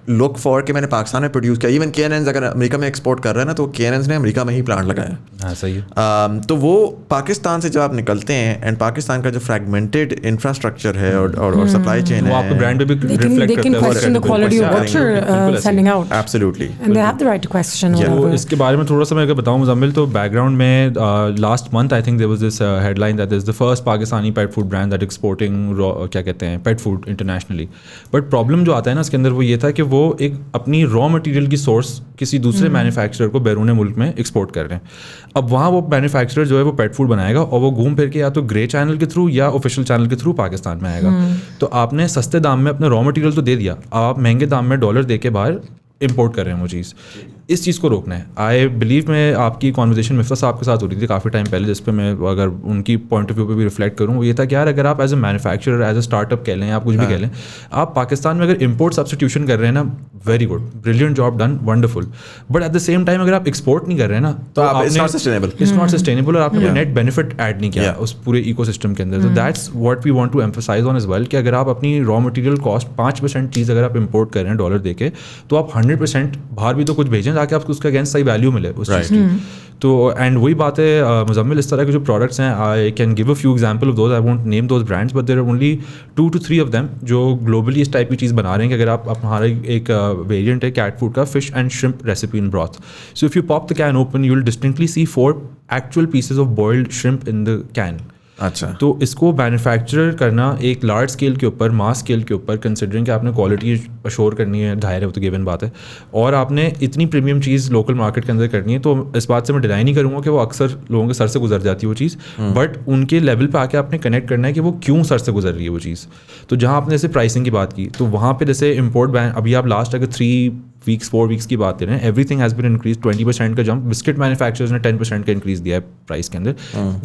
look for कि मैंने पाकिस्तान में प्रोड्यूस किया, इवन KNNs अगर अमेरिका में एक्सपोर्ट कर रहे हैं ना तो KNNs ने अमेरिका में ही प्लांट लगाया. हाँ सही है. तो वो पाकिस्तान से जब आप निकलते हैं एंड पाकिस्तान का जो फ्रेगमेंटेड इंफ्रास्ट्रक्चर है और सप्लाई चेन है, वो आपके ब्रांड पे भी रिफ्लेक्ट they can करता है. question the quality of what you're sending out. Absolutely. And they have the right to question whatever. इसके बारे में थोड़ा सा मैं अगर बताऊँ मुज़म्मिल, तो बैकग्राउंड में last month I think there was this headline that is the first Pakistani pet food brand that exporting क्या कहते हैं pet food internationally. But problem जो आता है ना इसके अंदर वो ये था कि वो एक अपनी रॉ मटेरियल की सोर्स किसी दूसरे मैन्युफैक्चरर को बैरून मुल्क में एक्सपोर्ट कर रहे हैं. अब वहाँ वो मैन्युफैक्चरर जो है वो पेट फूड बनाएगा और वो घूम फिर के या तो ग्रे चैनल के थ्रू या ऑफिशियल चैनल के थ्रू पाकिस्तान में आएगा. तो आपने सस्ते दाम में अपना रॉ मटेरियल तो दे दिया, आप महंगे दाम में डॉलर दे के बाहर इम्पोर्ट कर रहे हैं वो चीज़. इस चीज़ को रोकना है. आई बिलीव में आपकी कॉन्वर्जेशन मिफ्ता साहब के साथ हो रही थी काफ़ी टाइम पहले, जिस पे मैं अगर उनकी पॉइंट ऑफ व्यू पे भी रिफ्लेक्ट करूँ, वो ये था कि यार अगर आप as a manufacturer as a startup कह लें, आप कुछ भी कह लें, आप पाकिस्तान में अगर इम्पोर्ट सब्सटीट्यूशन कर रहे हैं ना, very good, brilliant job done, wonderful. But at the same time अगर आप एक्सपोर्ट नहीं कर रहे हैं ना तो इट्स नॉट सस्टेनेबल और आपने नेट बेनिफिट ऐड नहीं किया उस पूरे इकोसिस्टम के अंदर. तो that's what we want to emphasize on as well कि अगर आप अपनी रॉ मटेरियल कॉस्ट 5% चीज़ अगर आप इम्पोर्ट कर रहे हैं डॉलर देके, तो आप 100% बाहर भी तो कुछ भेजें ताकि आपको उसका अगेंस्ट सही वैल्यू मिले उस चीज़ की. तो एंड वही बात है मुज़म्मिल, इस तरह के जो प्रोडक्ट्स हैं, I can give a few example of those, I won't name those brands but there are only 2 to 3 of them जो ग्लोबली इस टाइप की चीज़ बना रहे हैं कि अगर आप हमारा एक वेरिएंट है कैट फूड का, fish and shrimp recipe in broth. So if you pop the can open you will distinctly see 4 actual pieces of boiled shrimp in the can. अच्छा. तो इसको मैन्युफैक्चर करना एक लार्ज स्केल के ऊपर, mass scale के ऊपर, कंसिडरिंग कि आपने क्वालिटी अश्योर करनी है, जाहिर है वो तो गिवन बात है, और आपने इतनी प्रीमियम चीज़ लोकल मार्केट के अंदर करनी है, तो इस बात से मैं डिनाई नहीं करूँगा कि वो अक्सर लोगों के सर से गुजर जाती है वो चीज़, बट उनके लेवल पे आके आपने कनेक्ट करना है कि वो क्यों सर से गुजर रही है वो चीज़. तो जहाँ आपने जैसे प्राइसिंग की बात की, तो वहाँ पे जैसे इम्पोर्ट बैन, अभी आप लास्ट अगर 4 वीक्स की बात करें, एवरीथिंग हैज़ बीन इंक्रीज 20% का जंप. बिस्किट मैन्युफैक्चरर्स ने 10% का इंक्रीज दिया है प्राइस के अंदर.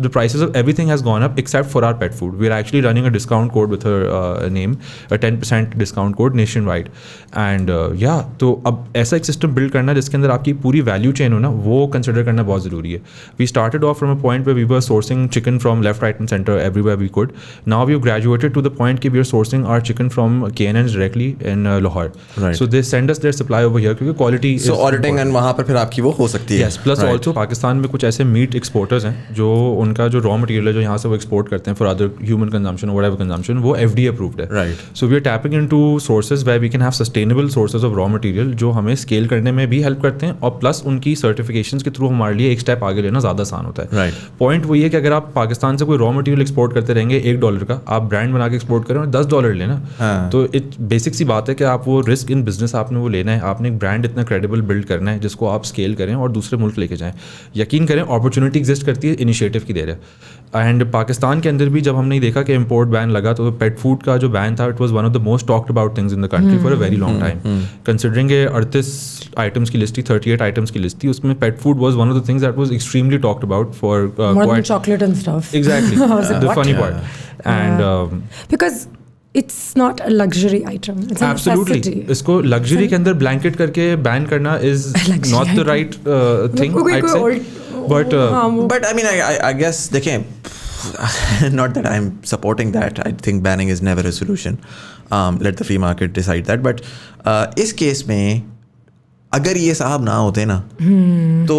The prices of everything has gone up except for our pet food. We are actually running a discount code with a name, a 10% discount code nationwide. And या तो अब ऐसा एक सिस्टम बिल्ड करना जिसके अंदर आपकी पूरी वैल्यू चेन हो ना, वो कंसिडर करना बहुत ज़रूरी है. We started off from a point where we were sourcing chicken from left, right and centre everywhere we could. Now we graduated to the point कि we are sourcing our chicken from KNNs directly in Lahore. Right. So they send us their supply over over here क्योंकि quality so auditing and वहाँ पर फिर आपकी वो हो सकती है. Yes, plus also पाकिस्तान में कुछ ऐसे मीट एक्सपोर्टर्स हैं जो उनका जो रॉ मटेरियल है जो यहाँ से वो एक्सपोर्ट करते हैं फॉर अदर ह्यूमन कंजम्पशन और व्हाटएवर कंजम्पशन वो FDA अप्रूव्ड है. Right. So we are tapping into sources where we can have sustainable sources of raw material जो हमें स्केल करने में भी हेल्प करते हैं और प्लस उनकी सर्टिफिकेशंस के थ्रू हमारे लिए एक स्टेप आगे लेना ज़्यादा आसान होता है. Right. पॉइंट वही है कि अगर आप पाकिस्तान से कोई रॉ मटेरियल एक्सपोर्ट करते रहेंगे $1 का, आप ब्रांड बना के एक्सपोर्ट करें और $10 लेना, तो इट बेसिक सी बात है कि आप वो रिस्क इन बिजनेस आपने वो लेना है. आपने एक ब्रांड इतना क्रेडिबल बिल्ड करना है जिसको आप स्केल करें और दूसरे मुल्क लेके जाएं. यकीन करें अपॉर्चुनिटी एग्जिस्ट करती है, इनिशिएटिव की देर है. एंड पाकिस्तान के अंदर भी जब हमने देखा कि इम्पोर्ट बैन लगा तो पेट फूड का जो बैन था it was one of the most talked about things in the country for a very long time. Considering 38 items की लिस्ट थी, 38 आइटम्स की लिस्ट थी, उसमें pet food was one of the things that was extremely talked about for quite chocolate and stuff. Exactly the funny part and because it's not a luxury item, it's a absolutely necessity. इसको luxury के अंदर blanket करके ban करना is not the right thing I'd say, but I mean I guess देखें, not that I'm supporting that, I think banning is never a solution, let the free market decide that, but इस case में अगर ये साहब ना होते ना तो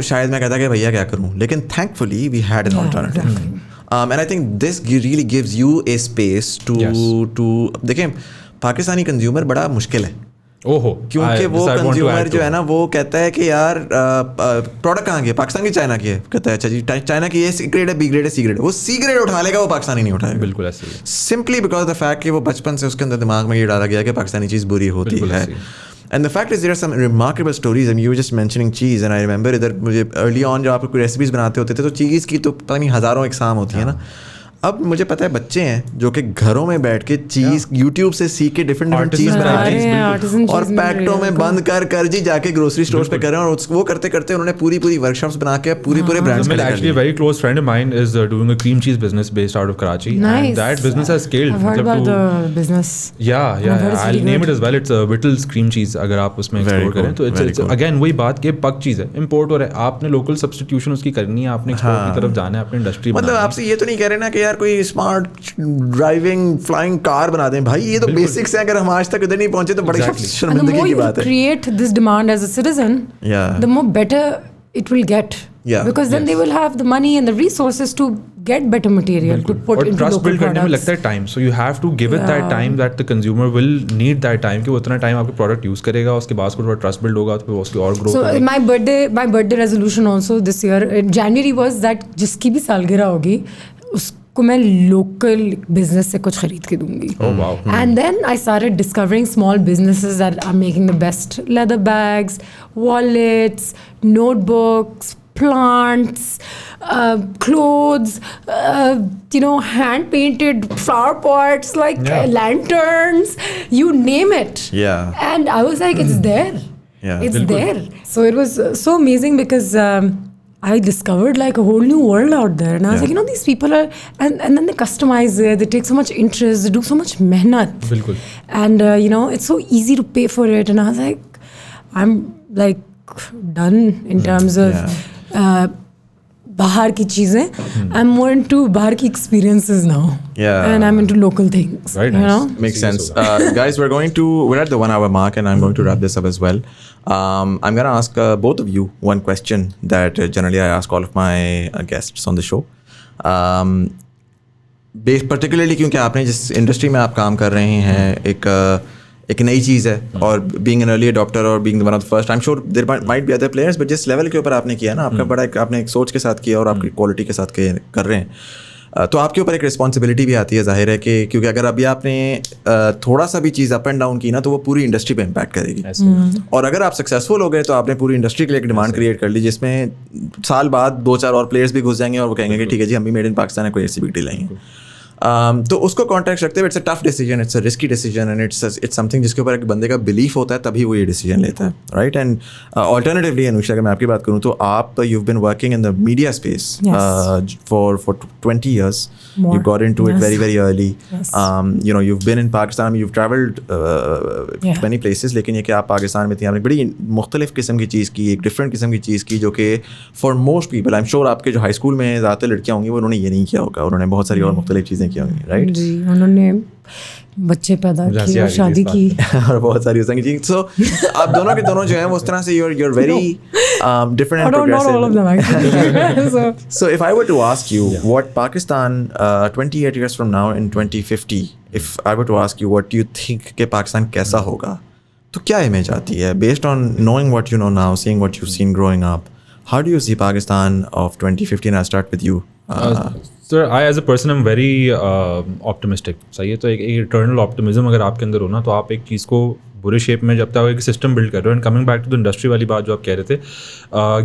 शायद मैं कहता कि भैया क्या करूं, लेकिन thankfully we had an alternative. And I think this really gives you a space to देखें पाकिस्तानी कंज्यूमर बड़ा मुश्किल है. ओहो, क्योंकि वो कंज्यूमर जो है ना वो कहता है कि यार प्रोडक्ट कहाँ की है, पाकिस्तान की चाइना की है, कहता है अच्छा जी चाइना की ये ग्रेड है, बी ग्रेड है, सी ग्रेड है, वो सी ग्रेड उठा लेगा, वो पाकिस्तानी नहीं उठाएगा. बिल्कुल ऐसे ही. सिंपली बिकॉज द फैक्ट कि वो बचपन से उसके अंदर दिमाग में ये डाला गया कि पाकिस्तानी चीज़ बुरी होती है. And the fact is there are some remarkable stories. I mean, you were just mentioning cheese and I remember इधर मुझे early on जब आप कोई रेसिपीज़ बनाते होते थे तो चीज़ की तो पता नहीं हज़ारों इकसाम होती है ना. अब मुझे पता है बच्चे हैं जो कि घरों में बैठ के चीज़ YouTube से सीख के डिफरेंट चीज़ बनाते हैं और पैकेटों में बंद कर जी जाके ग्रोसरी स्टोर्स पे कर रहे हैं और वो करते करते उन्होंने पूरी वर्कशॉप्स बना के पूरे ब्रांड्स में. Actually, a very close friend of mine is doing a cream cheese business based out of Karachi. Nice. And that business has scaled. I've heard about the business. Yeah. I'll name it as well. It's Whittle's cream cheese. अगर आप उसमें explore करें तो it's again वही बात कि पक चीज़ है, इम्पोर्ट हो रहा है, आपने लोकल सब्स्टिट्यूशन उसकी करनी है, आपने एक्सपोर्ट की तरफ जाना है, अपनी इंडस्ट्री. मतलब आपसे ये तो नहीं कह रहे ना कि यार कोई स्मार्ट ड्राइविंग फ्लाइंग कार बना दें, भाई ये तो बेसिक्स है, अगर हम आज तक उधर नहीं पहुंचे तो बड़ी शर्मिंदगी की बात है. Create this demand as a citizen, the more better it will get. Because then they will have the money and the resources to get better material to put into trust local build करने में products. लगता है time, so you have to give it that time that the consumer will need that time कि वो उतना time आपके product use करेगा, उसके बाद उसको trust build होगा तो उसकी और growth. So my birthday resolution also this year January was that जिसकी भी सालगिरह होगी उसको मैं local business से कुछ खरीद के दूंगी. Oh wow. And then I started discovering small businesses that are making the best leather bags, wallets, notebooks, plants, clothes, hand painted flower pots, like lanterns, you name it. Yeah. And I was like, it's there. It's there. So it was so amazing because I discovered like a whole new world out there. And I was like, these people are, and then they customize it, they take so much interest, they do so much mehnat. Bilkul. And, it's so easy to pay for it. And I was like, I'm like done in terms of bahar ki cheezein. I'm more into bahar ki experiences now. Yeah. And I'm into local things. Very nice. Makes sense. Guys, we're at the 1 hour mark and I'm going to wrap this up as well. I'm going to ask both of you one question that generally I ask all of my guests on the show. Particularly क्योंकि आपने जिस industry में आप काम कर रहे हैं एक नई चीज़ है और बीइंग एन अर्ली अडॉप्टर और being one of the first, I am sure there might be other players, but जिस लेवल के ऊपर आपने किया ना आपका बड़ा आपने एक सोच के साथ किया और आपकी क्वालिटी के साथ कर रहे हैं, तो आपके ऊपर एक रिस्पॉन्सिबिलिटी भी आती है जाहिर है कि क्योंकि अगर अभी आपने थोड़ा सा भी चीज़ अप एंड डाउन की ना तो वो पूरी इंडस्ट्री पे इम्पैक्ट करेगी. और अगर आप सक्सेसफुल हो गए तो आपने पूरी इंडस्ट्री के लिए एक डिमांड क्रिएट कर ली जिसमें साल बाद 2-4 और प्लेयर्स भी घुस जाएंगे और वो कहेंगे कि ठीक है जी हम भी मेड इन पाकिस्तान है, कोई ऐसी बिग डील नहीं है. तो उसको कॉन्टेक्स्ट रखते हुए it's a tough decision, it's a risky decision and it's something जिसके ऊपर एक बंदे का बिलीफ होता है तभी वो ये डिसीजन लेता है, राइट. एंड ऑल्टरनेटिवली अनुषा अगर मैं आपकी बात करूँ तो आप you have been working in the media space for 20 years. You got into it very early. You've been in Pakistan, you've traveled many places, लेकिन ये कि आप पाकिस्तान में थी, आपने बड़ी मुख्तलिफ किस्म की चीज़ की, एक डिफरेंट किस्म की चीज़ की जो कि for most people I am sure आपके जो हाई स्कूल में ज़्यादातर लड़कियाँ होंगी वो उन्होंने ये नहीं किया होगा, उन्होंने बहुत सारी और मुख्तलिफ चीज़ें चीज़ें की होंगी, राइट? जी, उन्होंने बच्चे पैदा किए और शादी की और बहुत सारी उस चीज़. So आप दोनों के दोनों जो हैं वो उस तरह से you're very different and progressive. Not all of them actually. So if I were to ask you what Pakistan 28 years from now in 2050, if I were to ask you what do you think कि पाकिस्तान कैसा होगा, तो क्या image आती है based on knowing what you know now, seeing what you've seen growing up? How do you see Pakistan of 2050? And I'll start with you. Sir, I as a person am very optimistic. सही है, तो एक eternal optimism अगर आपके अंदर हो ना, तो आप एक चीज़ को बुरे शेप में जब तक एक सिस्टम बिल्ड कर रहे हो. And coming back to the industry वाली बात जो आप कह रहे थे,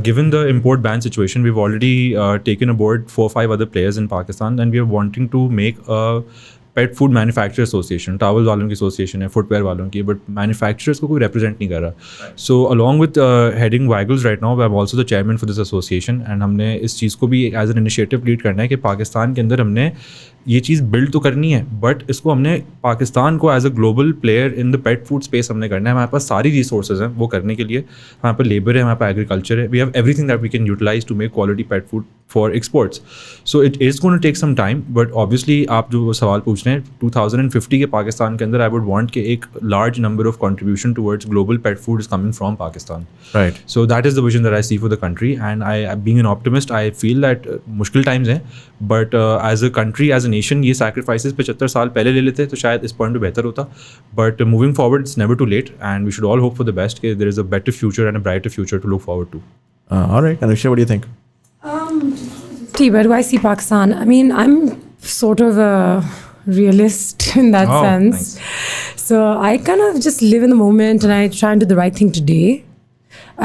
given the import ban situation, we already taken aboard 4-5 other players in Pakistan and we are wanting to make pet food manufacture association. Towels वालों की एसोसिएशन है, फुटवेयर वालों की, बट मैन्युफैक्चरर्स को कोई रिप्रेजेंट नहीं कर रहा. So along with heading Waggles right now, I am also the chairman for this association. And हमने इस चीज़ को भी एज एन इनिशिएटिव लीड करना है कि पाकिस्तान के अंदर हमने ये चीज़ बिल्ड तो करनी है, बट इसको हमने पाकिस्तान को as a global player in the pet food space हमने करना है. हमारे पास सारी रिसोर्सेज हैं वो करने के लिए. हमारे पास लेबर है, हमारे पास एग्रीकल्चर है, we have everything that we can utilise to make quality pet food for exports. So it is going to take some time, but obviously आप जो सवाल पूछ रहे हैं 2050 के पाकिस्तान के अंदर, आई वुड वांट कि एक large number of contribution towards global pet food is coming from Pakistan. Right. So that is the vision that I see for the country, and being an optimist, I feel that मुश्किल times हैं, but as a country, as a nation, ये sacrifices 75 साल पहले ले लेते तो शायद इस point पे बेहतर होता. But moving forward, it's never too late, and we should all hope for the best. कि there is a better future and a brighter future to look forward to. All right, Anoushey, what do you think? Where do I see Pakistan? I mean, I'm sort of a realist in that sense. Nice. So I kind of just live in the moment and I try and do the right thing today.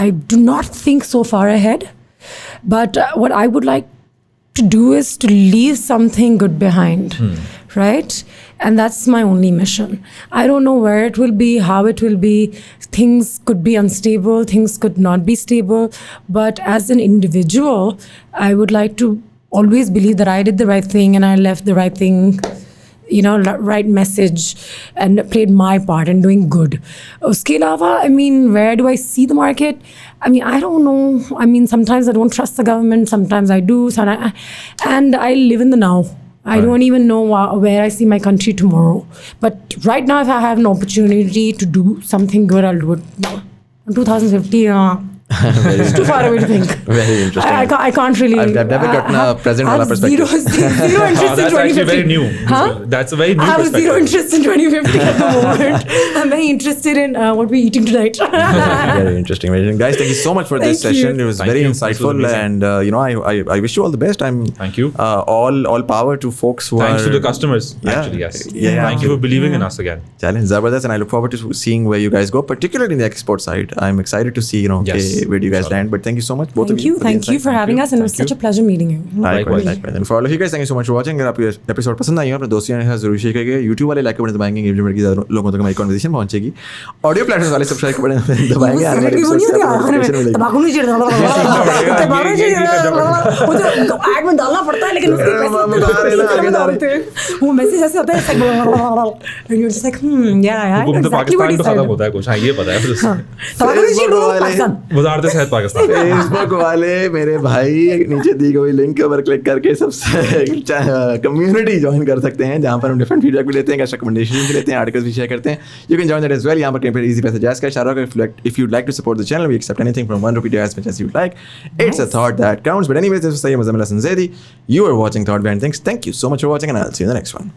I do not think so far ahead. But what I would like to do is to leave something good behind, right? And that's my only mission. I don't know where it will be, how it will be. Things could be unstable, things could not be stable. But as an individual, I would like to always believe that I did the right thing and I left the right thing, you know, right message and played my part in doing good. Uske alawa, I mean, where do I see the market? I mean, I don't know. I mean, sometimes I don't trust the government, sometimes I do. And I live in the now. I don't even know where I see my country tomorrow. But right now, if I have an opportunity to do something good, I'll do it now. 2050, it's too far away to think. Very interesting. I can't really. I've never gotten a present wala perspective. Zero interest in 2050. That's actually very new. Huh? That's a very new I have perspective. zero interest in 2050 at the moment. I'm very interested in what we're eating tonight. Very interesting. Guys, thank you so much for this Thank you. session. It was Thank very you. insightful, This was and you know, I wish you all the best. Thank you. All power to folks who Thanks are. to the customers. Yeah. Actually, yes. Yeah. Thank you for believing in us again. Challenge Zabardast, and I look forward to seeing where you guys go, particularly in the export side. I'm excited to see, you know, Yes. okay, where do you guys land. But thank you so much, both of Thank you. for the Thank you insight. for having us, and it was Thank such a pleasure meeting you. Likewise. And for all of you guys, thank you so much for watching. अगर आपको episode पसंद आई हो अपने दोस्तों के साथ जरूर share करिए. YouTube वाले लाइक बटन दबाएंगे, engagement बढ़ेगी, ज़्यादा लोगों तक हमारी कन्वर्सेशन पहुंचेगी. ऑडियो प्लेटफॉर्म वाले सब्सक्राइब बटन दबाएंगे, आने वाले एपिसोड से आपको नोटिफिकेशन मिलेगी. तंबाकू नहीं ऐड में डालना पड़ता है, लेकिन उसके पैसे वो मैसेज ऐसे होता है, and you're just like, yeah, हुकुम तो exactly what पाकिस्तान he तो said. खत्म होता है कुछ. हाँ, ये पता है. तंबाकू नहीं चाहिए पाकिस्तान. वज़ारत सेहत पाकिस्तान. फेसबुक वाले मेरे भाई नीचे दी गई लिंक पर क्लिक करके सबसे कम्युनिटी ज्वाइन कर सकते हैं, जहाँ पर हम डिफरेंट फीडबैक भी लेते हैं, रिकमेंडेशन भी लेते हैं, आर्टिकल्स भी शेयर करते हैं. You can join that as well. यहाँ पर कहीं पर इजी पैसे जायज़ का इशारा कर. If you'd like to support the channel, we accept anything from ₹1 to as much as you'd like. It's a thought that counts. But anyways, this was Muzamil. You are watching Thought Behind Things. Thank you so much for watching, and I'll see you in the next one.